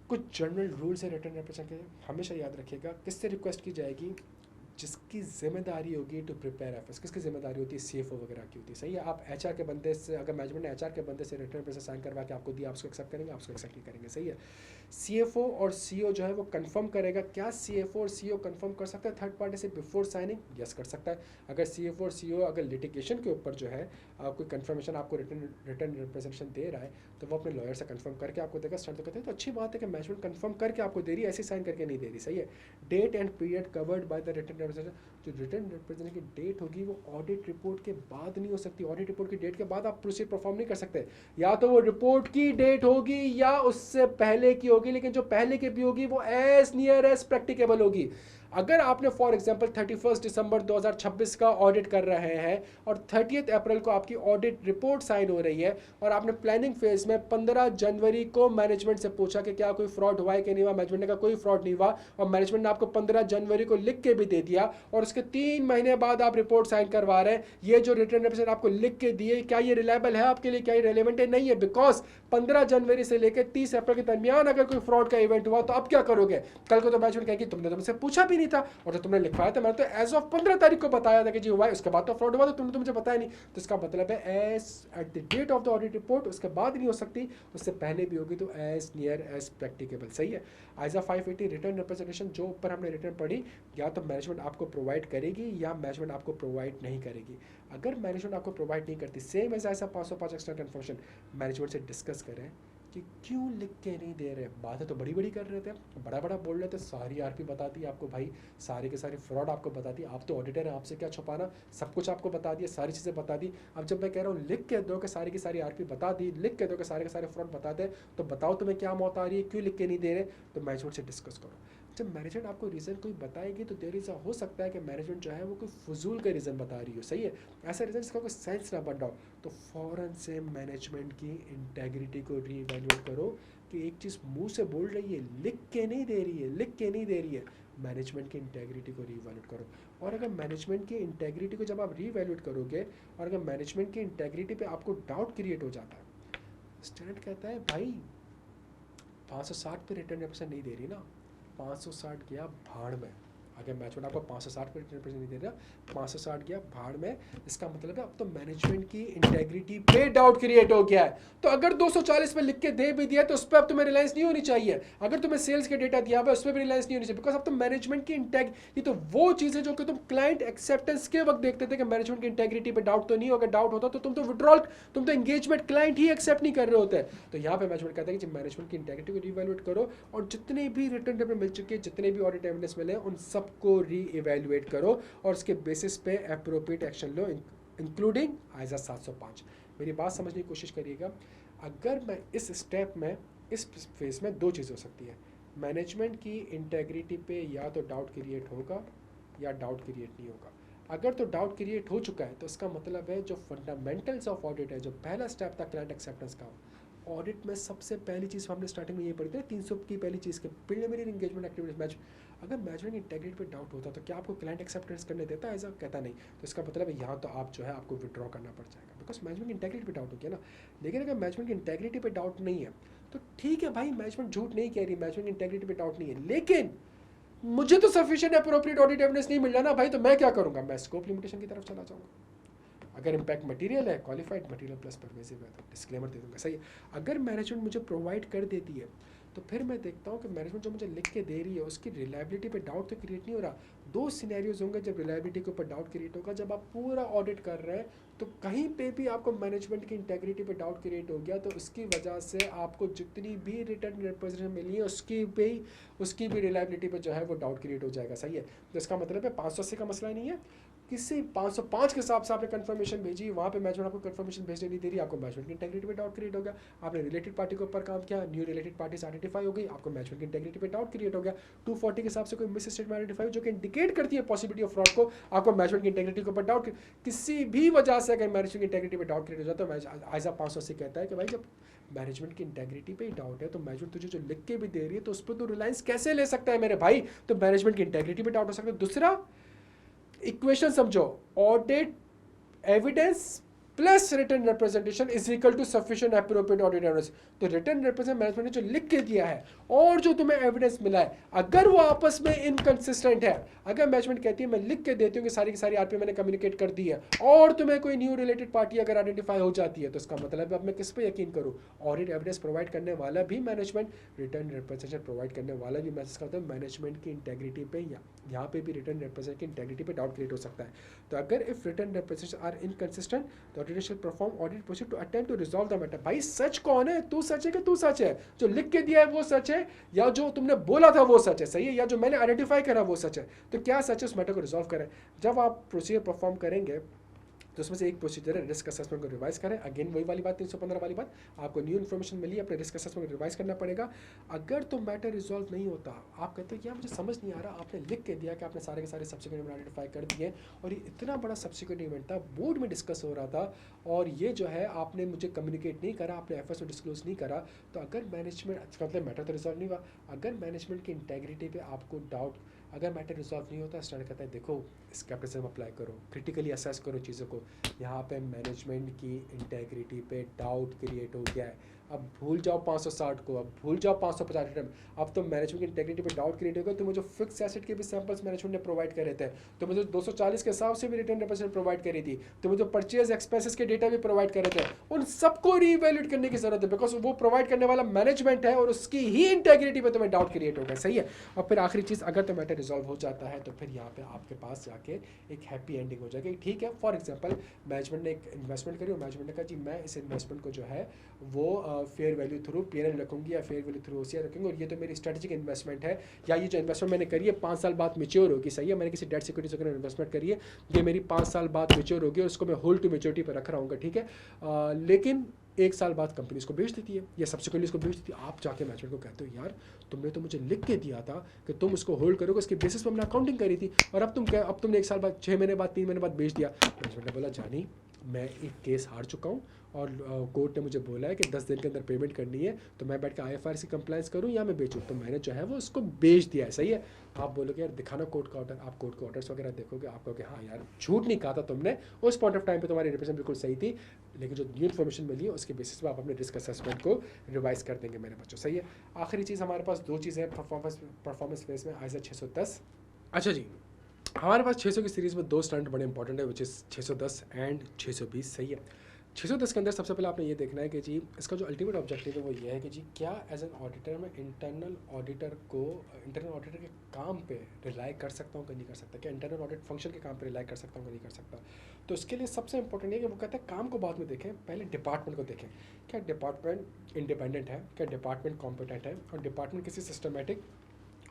S1: कुछ जनरल रूल्स है रिटर्न रिप्रेजेंटेशन के, हमेशा याद रखिएगा किससे रिक्वेस्ट की जाएगी, जिसकी जिम्मेदारी होगी टू प्रिपेयर एफएस, किसकी जिम्मेदारी होती है, सीएफओ वगैरह की होती है, सही है। आप एचआर के बंदे से, अगर मैनेजमेंट ने एचआर के बंदे से रिटर्न रिप्रेजेंटेशन साइन करवा के आपको दिया, आप उसको एक्सेप्ट करेंगे, आप उसको एक्सेप्ट नहीं करेंगे, सही है। सीएफओ और सीओ जो है वो कंफर्म करेगा, क्या सीएफओ और सीओ कंफर्म कर सकता है थर्ड पार्टी से बिफोर साइनिंग, यस कर सकता है। अगर सीएफओ और सीओ अगर लिटिगेशन के ऊपर जो है कोई कंफर्मेशन आपको रिटर्न रिप्रेजेंटेशन दे रहा है तो वो अपने लॉयर से कंफर्म करके आपको देगा, स्टार्ट कहते हैं तो अच्छी बात है कि मैनेजमेंट कंफर्म करके आपको दे रही है, ऐसे साइन करके नहीं दे रही, सही है। Date and period covered by the written representation, जो रिटर्न रिप्रेजेंटेशन की डेट होगी वो ऑडिट रिपोर्ट के बाद नहीं हो सकती, ऑडिट रिपोर्ट की डेट के बाद आप प्रोसीजर परफॉर्म नहीं कर सकते, या तो वो रिपोर्ट की डेट होगी या उससे पहले की होगी, लेकिन जो पहले की भी होगी वो एज नियर एज प्रैक्टिकेबल होगी। अगर आपने फॉर एग्जांपल 31 दिसंबर 2026 का ऑडिट कर रहे हैं और 30 अप्रैल को आपकी ऑडिट रिपोर्ट साइन हो रही है, और आपने प्लानिंग फेज में 15 जनवरी को मैनेजमेंट से पूछा कि क्या कोई फ्रॉड हुआ है कि नहीं हुआ, मैनेजमेंट ने कहा कोई फ्रॉड नहीं हुआ, और मैनेजमेंट ने आपको 15 जनवरी को लिख के भी दे दिया, और उसके 3 महीने बाद आप रिपोर्ट साइन करवा रहे हैं, ये जो रिटर्न रिप्रेजेंटेशन आपको लिख के दिए, क्या ये रिलायबल है आपके लिए, क्या ये रेलेवेंट है, नहीं है, बिकॉज 15 जनवरी से लेकर 30 अप्रैल के दरमियान अगर कोई फ्रॉड का इवेंट हुआ तो अब क्या करोगे, कल को तो मैनेजमेंट कहेगी तुमने तो मुझसे पूछा भी नहीं था, और जो तुमने लिखवाया था मैंने तो एज ऑफ 15 तारीख को बताया था कि जी हुआ है, उसके बाद तो फ्रॉड हुआ तो तुमने तो मुझे बताया नहीं, तो इसका मतलब है as at the date of the audit report, उसके बाद नहीं हो सकती, उससे पहले भी होगी, तो एज नियर एज प्रैक्टिकेबल, सही है। आइजा 580 रिटर्न रिप्रेजेंटेशन जो ऊपर हमने रिटर्न पढ़ी, या तो मैनेजमेंट आपको प्रोवाइड करेगी या मैनेजमेंट आपको प्रोवाइड नहीं करेगी। अगर मैनेजमेंट आपको प्रोवाइड नहीं करती, सेम एज ऐसा 505 एक्स्ट्रा कन्फर्मेशन, मैनेजमेंट से डिस्कस करें कि क्यों लिख के नहीं दे रहे, बातें तो बड़ी बड़ी कर रहे थे, बड़ा बड़ा बोल रहे थे, सारी आरपी बता दी आपको भाई, सारे के सारे फ्रॉड आपको बता दी, आप तो ऑडिटर हैं, आपसे क्या छुपाना, सब कुछ आपको बता दिया, सारी चीज़ें बता दी। अब जब मैं कह रहा हूँ लिख के दो कि सारी की सारी आरपी बता दी, लिख के दो कि सारे के सारे फ्रॉड बता दे, तो बताओ तुम्हें क्या मौत आ रही है, क्यों लिख के नहीं दे रहे, तो मैनेजमेंट से डिस्कस करो। जब मैनेजमेंट आपको रीज़न कोई बताएगी तो देर इज़ हो सकता है कि मैनेजमेंट जो है वो कोई फजूल का रीज़न बता रही हो, सही है, ऐसा रीज़न जिसका कोई सेंस ना बन रहा हो, तो फ़ौरन से मैनेजमेंट की इंटेग्रिटी को रीवैल्यूएट करो कि एक चीज़ मुंह से बोल रही है, लिख के नहीं दे रही है, लिख के नहीं दे रही है, मैनेजमेंट की इंटेग्रिटी को रीवैल्यूएट करो। और अगर मैनेजमेंट की इंटेग्रिटी को जब आप रीवैल्यूएट करोगे, और अगर मैनेजमेंट की इंटेग्रिटी पे आपको डाउट क्रिएट हो जाता है, स्टैंडर्ड कहता है भाई 560 पे रिटर्न रिप्रेजेंटेशन नहीं दे रही ना, 560 गया भाड़ में, अगर मैनेजमेंट आपको 560 पे रिटर्न नहीं दे रहा, 560 गया भाड़ में, इसका मतलब है अब तो मैनेजमेंट की इंटेग्रिटी पे डाउट क्रिएट हो गया है। तो अगर 240 पे लिख के दे भी दिया तो उस पर अब तुम्हें रिलायंस नहीं होनी चाहिए। अगर तुम्हें सेल्स के डेटा दिया हुआ है उस पर भी रिलायंस नहीं होनी चाहिए, बिकॉज अब तो मैनेजमेंट की ये तो वो चीज़ है जो कि तुम क्लाइंट एक्सेप्टेंस के वक्त देखते थे कि मैनेजमेंट की इंटेग्रिटी पे डाउट तो नहीं होगा, डाउट होता तो तुम तो विड्रॉल, तुम तो एंगेजमेंट क्लाइंट ही एक्सेप्ट नहीं कर रहे होते। तो यहाँ पे मैनेजमेंट कहता है कि मैनेजमेंट की इंटेग्रिटी को रीवैल्यूएट करो और जितने भी रिटर्न पेपर मिल चुके हैं, जितने भी ऑडिट एविडेंस मिले उन सबको री इवेल्युएट करो और उसके बेसिस पे अप्रोप्रिएट एक्शन लो, इंक्लूडिंग आइजा 705। मेरी बात समझने की कोशिश करिएगा। अगर मैं इस स्टेप में, इस फेज में दो चीज़ हो सकती है, मैनेजमेंट की इंटेग्रिटी पे या तो डाउट क्रिएट होगा या डाउट क्रिएट नहीं होगा। अगर तो डाउट क्रिएट हो चुका है तो इसका मतलब है जो फंडामेंटल्स ऑफ ऑडिट है, जो पहला स्टेप था क्लाइंट एक्सेप्टेंस का, ऑडिट में सबसे पहली चीज़ हमने स्टार्टिंग में ये पढ़ी थी 300 की पहली चीज़ के प्रिलिमिनरी एंगेजमेंट एक्टिविटीज मैच। अगर मैनेजमेंट इंटेग्रिटी पे डाउट होता तो क्या आपको क्लाइंट एक्सेप्टेंस करने देता है? ऐसा कहता नहीं। तो इसका मतलब है यहाँ तो आप जो है आपको विड्रॉ करना पड़ जाएगा, बिकॉज मैनेजमेंट इंटेग्रिटी पे डाउट हो गया ना। लेकिन अगर मैनेजमेंट की इंटेग्रिटी पे डाउट नहीं है तो ठीक है भाई, मैनेजमेंट झूठ नहीं कह रही, मैनेजमेंट इंटेग्रिटी पे डाउट नहीं है, लेकिन मुझे तो सफिशिएंट अप्रोप्रिएट ऑडिट एविडेंस नहीं मिल रहा ना भाई, तो मैं क्या करूँगा? मैं स्कोप लिमिटेशन की तरफ चला जाऊँगा। अगर इम्पैक्ट मटेरियल है, क्वालिफाइड मटेरियल प्लस परवेसिव है तो डिस्क्लेमर दे दूंगा, सही है। अगर मैनेजमेंट मुझे प्रोवाइड कर देती है तो फिर मैं देखता हूँ कि मैनेजमेंट जो मुझे लिख के दे रही है उसकी रिलायबिलिटी पे डाउट तो क्रिएट नहीं हो रहा। दो सिनेरियोज होंगे जब रिलायबिलिटी के ऊपर डाउट क्रिएट होगा, जब आप पूरा ऑडिट कर रहे हैं तो कहीं पे भी आपको मैनेजमेंट की इंटेग्रिटी पे डाउट क्रिएट हो गया तो उसकी वजह से आपको जितनी भी रिटर्न रिप्रेजेंटेशन मिली है उसकी भी रिलायबिलिटी पे जो है वो डाउट क्रिएट हो जाएगा, सही है। तो इसका मतलब है 580 का मसला नहीं है, किसी 505 के हिसाब से आपने कंफर्मेशन भेजी, वहाँ पे मैनेजमेंट आपको कंफर्मेशन भेजने नहीं दे रही, आपको मैनेजमेंट की इंटेग्रिटी पे डाउट क्रिएट हो गया। आपने रिलेटेड पार्टी के ऊपर काम किया, न्यू रिलेटेड पार्टीज आइडेंटिफाई हो गई, आपको मैनेजमेंट की इंटेग्रिटी पे डाउट क्रिएट हो गया। 240 के हिसाब से कोई मिस स्टेटमेंट आइडेंटिफाई हो जो कि इंडिकेट करती है पॉसिबिलिटी ऑफ फ्रॉड को, आपको मैनेजमेंट की इंटेग्रिटी के ऊपर डाउट, किसी भी वजह से अगर मैनेजमेंट की इंटेग्रिटी पे डाउट क्रिएट हो जाता है तो आइजा 580 कहता है कि भाई जब मैनेजमेंट की इंटेग्रिटी पे ही डाउट है तो मैनेजमेंट तुझे जो लिख के भी दे रही है तो उस पर तो रिलायंस कैसे ले सकता है मेरे भाई? तो मैनेजमेंट की इंटेग्रिटी पे डाउट हो सकता है। दूसरा इक्वेशन समझो, audit evidence plus written representation is equal to sufficient appropriate audit evidence. तो रिटर्न रिप्रेजेंट मैनेजमेंट ने जो लिख के दिया है और जो तुम्हें एविडेंस मिला है, अगर वो आपस में इनकंसिस्टेंट है, अगर मैनेजमेंट कहती है मैं लिख के देती हूँ कि सारी की सारी आरपी मैंने कम्युनिकेट कर दी है और तुम्हें कोई न्यू रिलेटेड पार्टी अगर आइडेंटिफाई हो जाती है, तो इसका मतलब अब मैं किस पे यकीन करूँ? ऑडिट एविडेंस प्रोवाइड करने वाला भी मैनेजमेंट, रिटर्न रिप्रेजेंटेशन प्रोवाइड करने वाला भी मैनेजमेंट की इंटेग्रिटी पे, यहाँ पे भी रिटर्न रिप्रेजेंटेशन की इंटेग्रिटी पे डाउट क्रिएट हो सकता है। तो अगर if return representation are inconsistent तो auditor shall perform audit proceed to attempt to resolve the matter. भाई सच कौन है? तू सच है कि तू सच है? जो लिख के दिया है वो सच है या जो तुमने बोला था वो सच है, सही है, या जो मैंने आइडेंटिफाई करा वो सच है? तो क्या सच है उस मैटर को रिजॉल्व करें। जब आप प्रोसीजर परफॉर्म करेंगे तो उसमें से एक प्रोसीजर है रिस्क असेसमेंट को रिवाइज करें। अगेन वही वाली बात, 315 वाली बात, आपको न्यू इन्फॉर्मेशन मिली, अपने रिस्क असेसमेंट को रिवाइज करना पड़ेगा। अगर तो मैटर रिजॉल्व नहीं होता, आप कहते हो कि यार मुझे समझ नहीं आ रहा, आपने लिख के दिया कि आपने सारे के सारे सब्सिक्वेंट इवेंट आइडेंटिफाई कर दिए और ये इतना बड़ा सब्सिक्वेंट इवेंट था, बोर्ड में डिस्कस हो रहा था और ये जो है आपने मुझे कम्युनिकेट नहीं करा, आपने एफर्ट्स को डिस्क्लोज नहीं करा, तो अगर मैनेजमेंट, मतलब मैटर तो रिजॉल्व नहीं हुआ, अगर मैनेजमेंट की इंटेग्रिटी पे आपको डाउट, अगर मैटर रिजॉल्व नहीं होता, स्टैंडर्ड कहता है देखो स्केप्टिसिज्म अप्लाई करो, क्रिटिकली असेस करो चीज़ों को। यहाँ पे मैनेजमेंट की इंटेग्रिटी पे डाउट क्रिएट हो गया है, अब भूल जाओ 560 को, अब भूल जाओ 550 रिटर्न, अब तो मैनेजमेंट की इंटेग्रिटी पे डाउट क्रिएट होगा। तुम्हें जो फिक्स एसेट के भी सैंपल्स मैनेजमेंट ने प्रोवाइड करे थे, तुम्हें जो 240 के हिसाब से भी रिटर्न रिप्रेजेंटेशन प्रोवाइड करी थी, तुम्हें जो परचेज एक्सपेंसेस के डेटा भी प्रोवाइड करे थे, उन सबको रीवैल्यूएट करने की जरूरत है, बिकॉज वो प्रोवाइड करने वाला मैनेजमेंट है और उसकी ही इंटेग्रिटी पे तुम्हें डाउट क्रिएट होगा, सही है। और फिर आखिरी चीज़, अगर तो मैटर रिजॉल्व हो जाता है तो फिर यहाँ पे आपके पास जाके एक हैप्पी एंडिंग हो जाएगी। ठीक है, फॉर एग्जाम्पल मैनेजमेंट ने एक इन्वेस्टमेंट करी और मैनेजमेंट ने कहा जी मैं इस इन्वेस्टमेंट को जो है वो फेयर वैल्यू थ्रू पीएनएल रखूंगी या फेयर वैल्यू थ्रू ओसीआर रखूंगी और ये तो मेरी स्ट्रेटेजिक इन्वेस्टमेंट है, या ये जो इन्वेस्टमेंट मैंने करी है 5 साल बाद मेच्योर होगी, सही है, मैंने किसी डेट सिक्योरिटी से इन्वेस्टमेंट करी है, ये मेरी 5 साल बाद मेच्योर होगी और उसको मैं होल्ड टू मेच्योरिटी पर रख रहा हूँ, ठीक है। लेकिन 1 साल बाद कंपनी इसको बेच देती है या सब्सिक्वेंटली इसको बेच देती है, आप जाके मैनेजमेंट को कहते हो यार तुमने तो मुझे लिख के दिया था कि तुम इसको होल्ड करोगे, इसके बेसिस पर हमने अकाउंटिंग करी थी और अब तुमने 1 साल बाद, 6 महीने बाद, 3 महीने बाद बेच दिया। मैनेजमेंट ने बोला जानी मैं एक केस हार चुका हूँ और कोर्ट ने मुझे बोला है कि 10 दिन के अंदर पेमेंट करनी है, तो मैं बैठ के IFRS की कंप्लाइंस करूँ या मैं बेचूँ, तो मैंने जो है वो उसको बेच दिया है, सही है। आप बोलोगे यार दिखाना कोर्ट का ऑर्डर, आप कोर्ट के ऑर्डर्स वगैरह देखोगे, आप कहोगे हाँ यार झूठ नहीं कहा था तुमने, उस पॉइंट ऑफ टाइम पे तुम्हारी रिप्रेजेंट बिल्कुल सही थी, लेकिन जो न्यू इन्फॉर्मेशन मिली है उसके बेसिस पर आप अपने रिस्क असेसमेंट को रिवाइज कर देंगे मेरे बच्चों, सही है। आखिरी चीज़ हमारे पास 2 चीज़ें परफॉर्मेंस फेज में, आइजा 610 अच्छा जी, हमारे पास 600 की सीरीज़ में 2 स्टंट बड़े इंपॉर्टेंट है, विच इज़ 610 एंड 620, सही है। 610 के अंदर सबसे पहले आपने ये देखना है कि जी इसका जो अल्टीमेट ऑब्जेक्टिव है वो ये है कि जी क्या एज एन ऑडिटर मैं इंटरनल ऑडिटर के काम पे रिलाई कर सकता हूँ कि नहीं कर सकता, क्या इंटरनल ऑडिट फंक्शन के काम पे रिलाई कर सकता हूँ कि नहीं कर सकता। तो इसके लिए सबसे इंपॉर्टेंट है कि वो कहते हैं काम को बाद में देखें, पहले डिपार्टमेंट को देखें। क्या डिपार्टमेंट इंडिपेंडेंट है, क्या डिपार्टमेंट कॉम्पिटेंट है, और डिपार्टमेंट किसी सिस्टमेटिक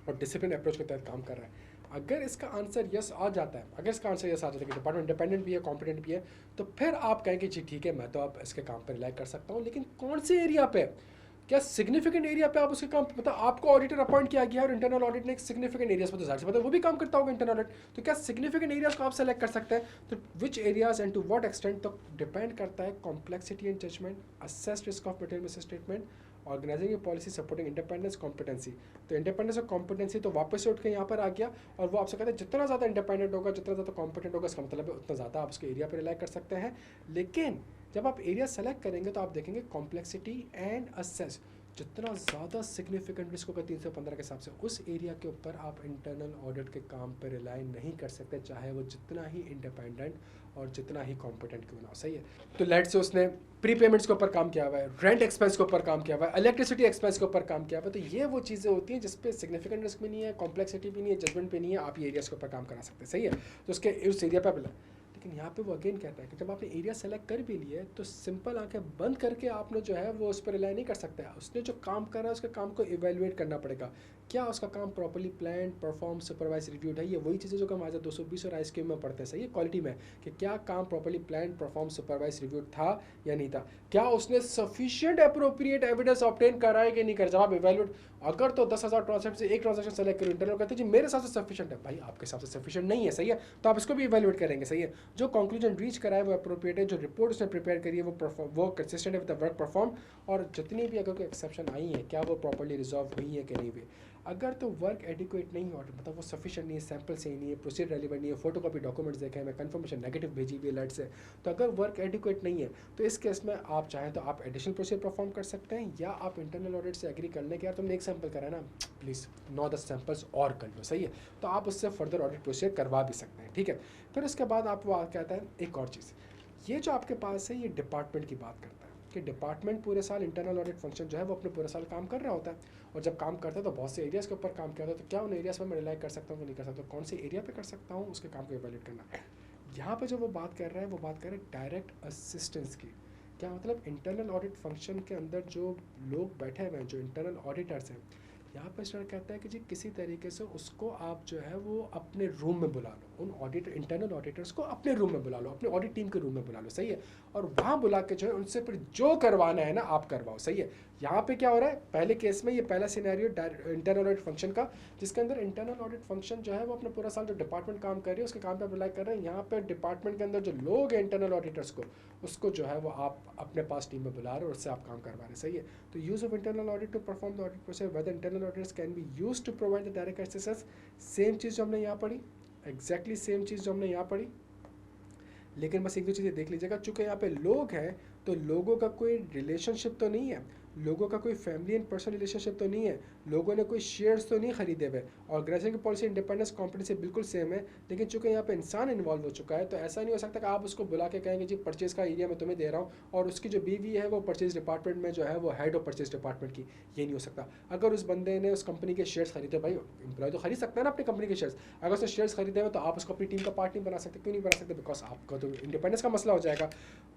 S1: और डिसिप्लिन अप्रोच के तहत काम कर रहा है। अगर इसका आंसर यस आ जाता है, अगर इसका आंसर यस आ जाता है कि डिपार्टमेंट इंडिपेंडेंट भी है, कॉम्पिटेंट भी है, तो फिर आप कहें कि जी ठीक है, मैं तो अब इसके काम पर रिलाई कर सकता हूँ। लेकिन कौन से एरिया पे, क्या सिग्निफिकेंट एरिया पे आप उसके काम, मतलब आपको ऑडिटर अपॉइंट किया गया है और इंटरनल ऑडिट ने एक सिग्निफिकेंट एरियाज पर, तो जाहिर सी बात है वो भी काम करता होगा इंटरनल ऑडिट, तो क्या सिग्निफिकेंट एरियाज को आप सेलेक्ट कर सकते हैं। तो which areas and to what extent, तो डिपेंड करता है complexity and judgment, assessed risk of material misstatement, organizing a policy supporting independence competency. तो इंडिपेंडेंस और कॉम्पिटेंसी तो वापस से उठ के यहाँ पर आ गया, और वो आपसे कहते हैं जितना ज़्यादा इंडिपेंडेंट होगा, जितना ज़्यादा कॉम्पिटेंट होगा, इसका मतलब है उतना ज़्यादा आप उसके एरिया पर रिलाई कर सकते हैं। लेकिन जब आप एरिया सेलेक्ट करेंगे तो आप देखेंगे कॉम्प्लेक्सिटी एंड असेस, जितना ज़्यादा सिग्निफिकेंट रिस्क होगा 315 के हिसाब से, उस एरिया के ऊपर आप इंटरनल ऑडिट के काम पर रिलाई नहीं कर सकते, चाहे वो जितना ही इंडिपेंडेंट और जितना ही कॉम्पिटेंट क्यों ना हो, सही है। तो लेट से उसने प्री पेमेंट्स के ऊपर काम किया हुआ है, रेंट एक्सपेंस के ऊपर काम किया हुआ है, इलेक्ट्रिसिटी एक्सपेंस के ऊपर काम किया हुआ है, तो ये वो चीज़ें होती हैं जिसपे सिग्निफिकेंट रिस्क भी नहीं है, कॉम्प्लेक्सिटी भी नहीं है, जजमेंट भी नहीं है, आप ये एरियाज के ऊपर काम करा सकते हैं, सही है। तो उसके उस एरिया पर मिला। लेकिन यहाँ पे वो अगेन कहता है कि जब आपने एरिया सेलेक्ट कर भी लिया है तो सिंपल आंखें बंद करके आपने जो है वो उस पर रिलाई नहीं कर सकते। उसने जो काम कर रहा है उसके काम को इवेल्युएट करना पड़ेगा, क्या उसका काम properly plan, perform, supervise, reviewed है। ये वही चीज़ें जो हम आज 220 और आईएसक्यू में पढ़ते हैं, सही है, क्वालिटी में, कि क्या काम properly plan, perform, supervise, reviewed था या नहीं था, क्या उसने सफिशिएंट अप्रोप्रिएट एविडेंस ऑब्टेन करा है कि नहीं कर। जब आप इवेल्युएट, अगर तो 10,000 ट्रांजेक्शन से एक ट्रांजेक्शन सेलेक्ट करो, इंटरनल कहते हैं जी मेरे हिसाब से सफिशिएंट है, भाई आपके हिसाब से सफिशिएंट नहीं है, सही है, तो आप इसको भी इवेल्युएट करेंगे, सही है। जो कंक्लूजन रीच करा है वो अप्रोप्रिएट है, जो रिपोर्ट उसने प्रिपेयर करी है वो कंसिस्टेंट है विद द वर्क परफॉर्म, और जितनी भी अगर कोई एक्सेप्शन आई है क्या वो प्रॉपर्ली रिजॉल्व हुई है कि नहीं हुई। अगर तो वर्क एडिक्वेट नहीं हो, मतलब वो सफिशिएंट नहीं है, सैंपल सही नहीं है, प्रोसीजर रेलिवेंट नहीं है, फोटोकॉपी डॉक्यूमेंट्स देखे हैं, मैं कंफर्मेशन नेगेटिव भेजी हुई है लेट से, तो अगर वर्क एडिक्वेट नहीं है तो इस केस में आप चाहें तो आप एडिशनल प्रोसीजर परफॉर्म कर सकते हैं, या आप इंटरनल ऑडिट से एग्री कर लें कि यार तुमने एक सैंपल करा है ना, प्लीज़ 9-10 सैंपल्स और कर लो, सही है, तो आप उससे फर्दर ऑडिट प्रोसीजर करवा भी सकते हैं, ठीक है। फिर उसके बाद आप वो कहता है एक और चीज़, ये जो आपके पास है ये डिपार्टमेंट की बात करता है कि डिपार्टमेंट पूरे साल इंटरनल ऑडिट फंक्शन जो है वो अपने पूरे साल काम कर रहा होता है, और जब काम करता है तो बहुत से एरियाज़ के ऊपर काम किया होता है, तो क्या उन एरियाज़ में मैं रिलाई कर सकता हूँ कि नहीं कर सकता, कौन से एरिया पे कर सकता हूँ, उसके काम को इवैल्यूएट करना है। यहाँ पे जो वो बात कर रहा है वो बात कर रहे हैं डायरेक्ट असिस्टेंस की। क्या मतलब, इंटरनल ऑडिट फंक्शन के अंदर जो लोग बैठे हुए हैं, जो इंटरनल ऑडिटर्स हैं, यहाँ पर सर कहता है कि जी किसी तरीके से उसको आप जो है वो अपने रूम में बुला लो, उन ऑडिटर इंटरनल ऑडिटर्स को अपने रूम में बुला लो, अपने ऑडिट टीम के रूम में बुला लो, सही है, और वहाँ बुला के जो है उनसे फिर जो करवाना है ना आप करवाओ, सही है। यहाँ पे क्या हो रहा है, पहले केस में ये पहला सिनेरियो इंटरनल ऑडिट फंक्शन का, जिसके अंदर इंटरनल ऑडिट फंक्शन जो है वो अपने पूरा साल जो डिपार्टमेंट काम कर रही है उसके काम पे रिलाई कर रहे हैं। यहाँ पे डिपार्टमेंट के अंदर जो लोग हैं इंटरनल ऑडिटर्स को, उसको जो है वो आप अपने पास टीम में बुला रहे हो और उससे आप काम करवा रहे हैं, सही है। तो use of internal audit to perform the audit process, whether internal auditors can be use to provide the direct assistance, same चीज़ जो हमने यहाँ पढ़ी, एग्जैक्टली सेम चीज़ जो हमने यहाँ पढ़ी, लेकिन बस एक दो चीज़ें देख लीजिएगा, चूँकि यहाँ पे लोग हैं तो लोगों का कोई रिलेशनशिप तो नहीं है, लोगों का कोई फैमिली एंड पर्सनल रिलेशनशिप तो नहीं है, लोगों ने कोई शेयर्स तो नहीं खरीदे हुए, ऑर्गेनाइजेशन की पॉलिसी इंडिपेंडेंस कॉम्पिटेंसी बिल्कुल सेम है, लेकिन चूँकि यहाँ पे इंसान इन्वॉल्व हो चुका है तो ऐसा नहीं हो सकता कि आप उसको बुला के कहेंगे जी परचेज़ का एरिया मैं तुम्हें दे रहा हूँ और उसकी जो बीवी है वो परचेज डिपार्टमेंट में जो है वो हेड ऑफ परचेज डिपार्टमेंट की, ये नहीं हो सकता। अगर उस बंदे ने उस कंपनी के शेयर्स खरीदे, भाई एम्प्लॉय तो खरीद सकता है ना अपनी कंपनी के शेयर्स, अगर उसने शेयर्स खरीदे हुए तो आप उसको अपनी टीम का पार्ट नहीं बना सकते, क्यों नहीं बना सकते, बिकॉज आपका तो इंडिपेंडेंस का मसला हो जाएगा।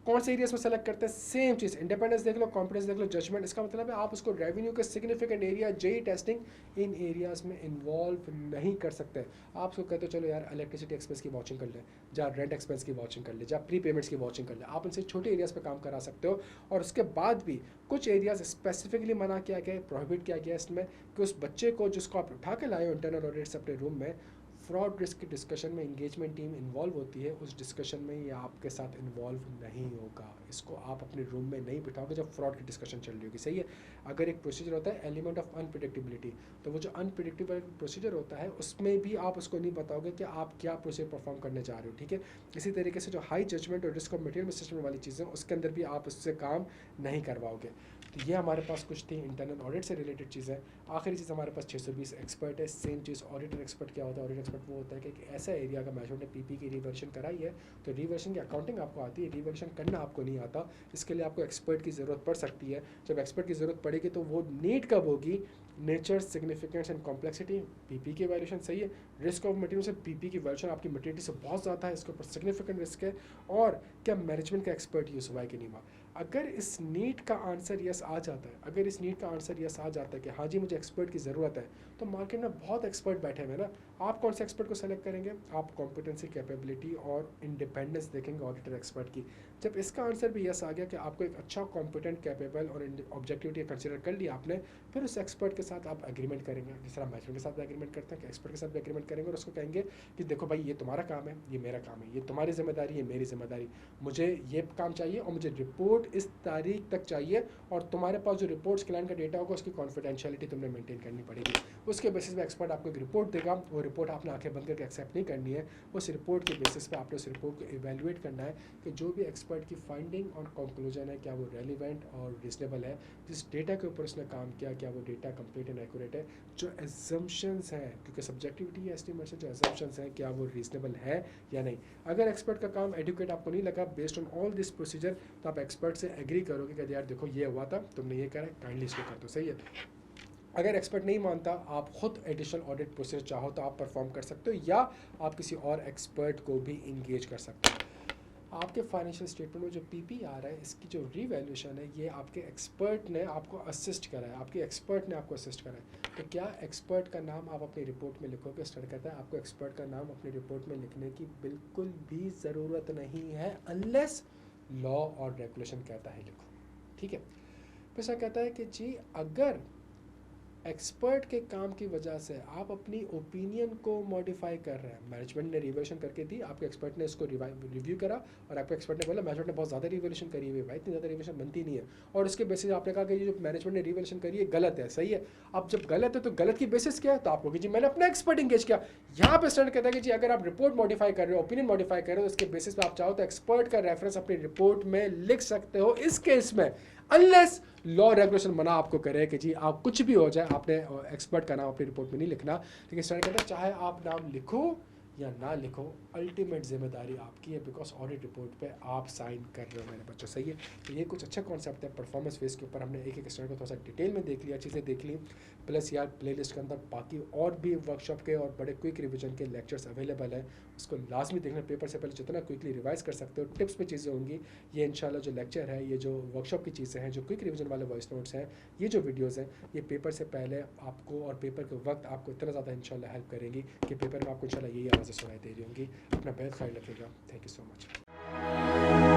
S1: कौन से एरियाज में सेलेक्ट करते हैं, सेम चीज़, इंडिपेंडेंस देख लो, कॉम्पिटेंस देख लो, जजमेंट, इसका मतलब है आप उसको रेवेन्यू के significant area, JE testing in areas में इन्वॉल्व नहीं कर सकते। आप उसको कहते हो चलो यार इलेक्ट्रिसिटी एक्सपेंस की वॉचिंग कर ले, जा रेंट एक्सपेंस की वॉचिंग कर ले, जा प्री पेमेंट्स की वॉचिंग कर ले, आप उनसे छोटे एरियाज पे काम करा सकते हो। और उसके बाद भी कुछ एरियाज स्पेसिफिकली मना किया गया है, प्रोहिबिट किया गया है इसमें, कि उस बच्चे को जिसको आप उठा के लाए हो इंटरनल ऑडिट से अपने रूम में, फ्रॉड रिस्क की डिस्कशन में इंगेजमेंट टीम इन्वॉल्व होती है, उस डिस्कशन में ये आपके साथ इन्वॉल्व नहीं होगा, इसको आप अपने रूम में नहीं बिठाओगे जब फ्रॉड की डिस्कशन चल रही होगी, सही है। अगर एक प्रोसीजर होता है एलिमेंट ऑफ अनप्रिडिक्टेबिलिटी, तो वो जो अनप्रिडिक्टेबल प्रोसीजर होता है उसमें भी आप उसको नहीं बताओगे कि आप क्या प्रोसीजर परफॉर्म करने जा रहे हो, ठीक है। इसी तरीके से जो हाई जजमेंट और रिस्क ऑफ मटेरियल मैनेजमेंट वाली चीज़ें उसके अंदर भी आप उससे काम नहीं करवाओगे। तो ये हमारे पास कुछ थी इंटरनल ऑडिट से रिलेटेड चीज़ें। आखिरी चीज़ हमारे पास 620 एक्सपर्ट है। सेम चीज़ ऑडिटर एक्सपर्ट क्या होता है? ऑडिट एक्सपर्ट वो होता है कि एक ऐसा एरिया का मैनेजमेंट ने पीपी की रिवर्शन कराई है, तो रिवर्शन की अकाउंटिंग आपको आती है, रिवर्शन करना आपको नहीं आता, इसके लिए आपको एक्सपर्ट की ज़रूरत पड़ सकती है। जब एक्सपर्ट की ज़रूरत पड़ेगी तो वो नीड कब होगी? Nature, significance and complexity, PP की वैल्यूशन सही है। रिस्क ऑफ मटेरियल से पीपी की वैल्यूशन आपकी मटेरियल से बहुत ज़्यादा है, इसके ऊपर सिग्निफिकेंट रिस्क है। और क्या मैनेजमेंट का एक्सपर्ट यूज़ हुआ है कि नहीं हुआ? अगर इस नीड का आंसर यस आ जाता है, अगर इस नीड का आंसर यस आ जाता है कि हाँ जी मुझे एक्सपर्ट की ज़रूरत है, तो मार्केट में बहुत एक्सपर्ट बैठे हुए हैं ना। आप कौन से एक्सपर्ट को सेलेक्ट करेंगे? आप कॉम्पिटेंसी, कैपेबिलिटी और इंडिपेंडेंस देखेंगे ऑडिटर एक्सपर्ट की। जब इसका आंसर भी यस आ गया कि आपको एक अच्छा कॉम्पिटेंट, कैपेबल और ऑब्जेक्टिविटी कंसिडर कर लिया आपने, फिर उस एक्सपर्ट के साथ आप एग्रीमेंट करेंगे, जिस तरह मैनेजमेंट के साथ भी एग्रीमेंट करते हैं कि एक्सपर्ट के साथ भी एग्रीमेंट करेंगे और उसको कहेंगे कि देखो भाई ये तुम्हारा काम है, ये मेरा काम है, ये तुम्हारी जिम्मेदारी है, मेरी जिम्मेदारी, मुझे ये काम चाहिए और मुझे रिपोर्ट इस तारीख तक चाहिए, और तुम्हारे पास जो रिपोर्ट्स क्लाइंट का डेटा होगा उसकी कॉन्फिडेंशियलिटी तुमने मेंटेन करनी पड़ेगी। उसके बेसिस पे एक्सपर्ट आपको एक रिपोर्ट देगा, वो रिपोर्ट आपने आंखें बंद करके एक्सेप्ट नहीं करनी है। उस रिपोर्ट के बेसिस पे आपने उस रिपोर्ट को इवेल्युएट करना है कि जो भी एक्सपर्ट की फाइंडिंग और कंक्लूजन है क्या वो रेलिवेंट और रीजनेबल है, जिस डेटा के ऊपर उसने काम किया क्या वो डेटा कंप्लीट एंड एक्यूरेट है, जो एजम्पशंस हैं, क्योंकि सब्जेक्टिविटी एस्टिमेशन, जो एजम्पशंस हैं क्या वो रीजनेबल है या नहीं। अगर एक्सपर्ट का काम एडुकेट आपको नहीं लगा based on all this procedure, तो आप एक्सपर्ट से एग्री करोगे कि यार देखो ये हुआ था, तुमने ये करा, काइंडली इसको कर दो, सही है। अगर एक्सपर्ट नहीं मानता, आप खुद एडिशनल ऑडिट प्रोसेस चाहो तो आप परफॉर्म कर सकते हो, या आप किसी और एक्सपर्ट को भी इंगेज कर सकते हो। आपके फाइनेंशियल स्टेटमेंट में जो पीपी आ रहा है, इसकी जो रीवैल्यूएशन है, ये आपके एक्सपर्ट ने आपको असिस्ट करा है, आपके एक्सपर्ट ने आपको असिस्ट करा है। तो क्या एक्सपर्ट का नाम आप अपनी रिपोर्ट में लिखोगे? स्टार्ट करता है, आपको एक्सपर्ट का नाम अपनी रिपोर्ट में लिखने की बिल्कुल भी ज़रूरत नहीं है, अनलेस लॉ और रेगुलेशन कहता है लिखो, ठीक है। फिर सर कहता है कि जी अगर एक्सपर्ट के काम की वजह से आप अपनी ओपिनियन को मॉडिफाई कर रहे हैं, मैनेजमेंट ने रिवोल्यूशन करके दी, आपके एक्सपर्ट ने इसको रिव्यू करा और आपके एक्सपर्ट ने बोला मैनेजमेंट ने बहुत ज़्यादा रिवोल्यूशन करी हुई है भाई, इतनी ज़्यादा रिवोल्यूशन बनती नहीं है, और उसके बेसिस आपने कहा कि ये जो मैनेजमेंट ने रिवोल्यूशन करी है गलत है, सही है। अब जब गलत है तो गलत की बेसिस क्या है? तो आपको कि जी मैंने अपना एक्सपर्ट इंगेज किया। यहाँ पे स्टैंड कहता है कि जी अगर आप रिपोर्ट मॉडिफाई कर रहे हो, ओपिनियन मॉडिफाई कर रहे हो, तो इसके बेसिस पे आप चाहो तो एक्सपर्ट का रेफरेंस अपनी रिपोर्ट में लिख सकते हो। इस केस में अनलेस लॉ रेगुलेशन मना आपको करे कि जी आप कुछ भी हो जाए, आपने एक्सपर्ट का नाम अपनी रिपोर्ट में नहीं लिखना। लेकिन स्टैंड कहता है चाहे आप नाम लिखो या ना लिखो, अल्टीमेट जिम्मेदारी आपकी है, बिकॉज ऑडिट रिपोर्ट पे आप साइन कर रहे हो मेरे बच्चों, सही है। तो ये कुछ अच्छा कॉन्सेप्ट है। परफॉर्मेंस फेस के ऊपर हमने एक एक स्टैंड को थोड़ा सा डिटेल में देख लिया, चीज़ें देख ली, प्लस यार प्लेलिस्ट के अंदर बाकी और भी वर्कशॉप के और बड़े क्विक रिविजन के लेक्चर्स अवेलेबल हैं, उसको लाजमी देखना। पेपर से पहले जितना क्विकली रिवाइज कर सकते हो, टिप्स पे चीज़ें होंगी। ये इंशाल्लाह जो लेक्चर है, ये जो वर्कशॉप की चीज़ें हैं, जो क्विक रिविजन वाले वॉइस नोट्स हैं, ये जो वीडियोज़ हैं, ये पेपर से पहले आपको और पेपर के वक्त आपको इतना ज़्यादा इंशाल्लाह हेल्प करेंगी कि पेपर में आपको इंशाल्लाह यही आवाज़ें सुनाई दे रही होंगी। अपना बहुत ख्याल रखिएगा। Thank you so much.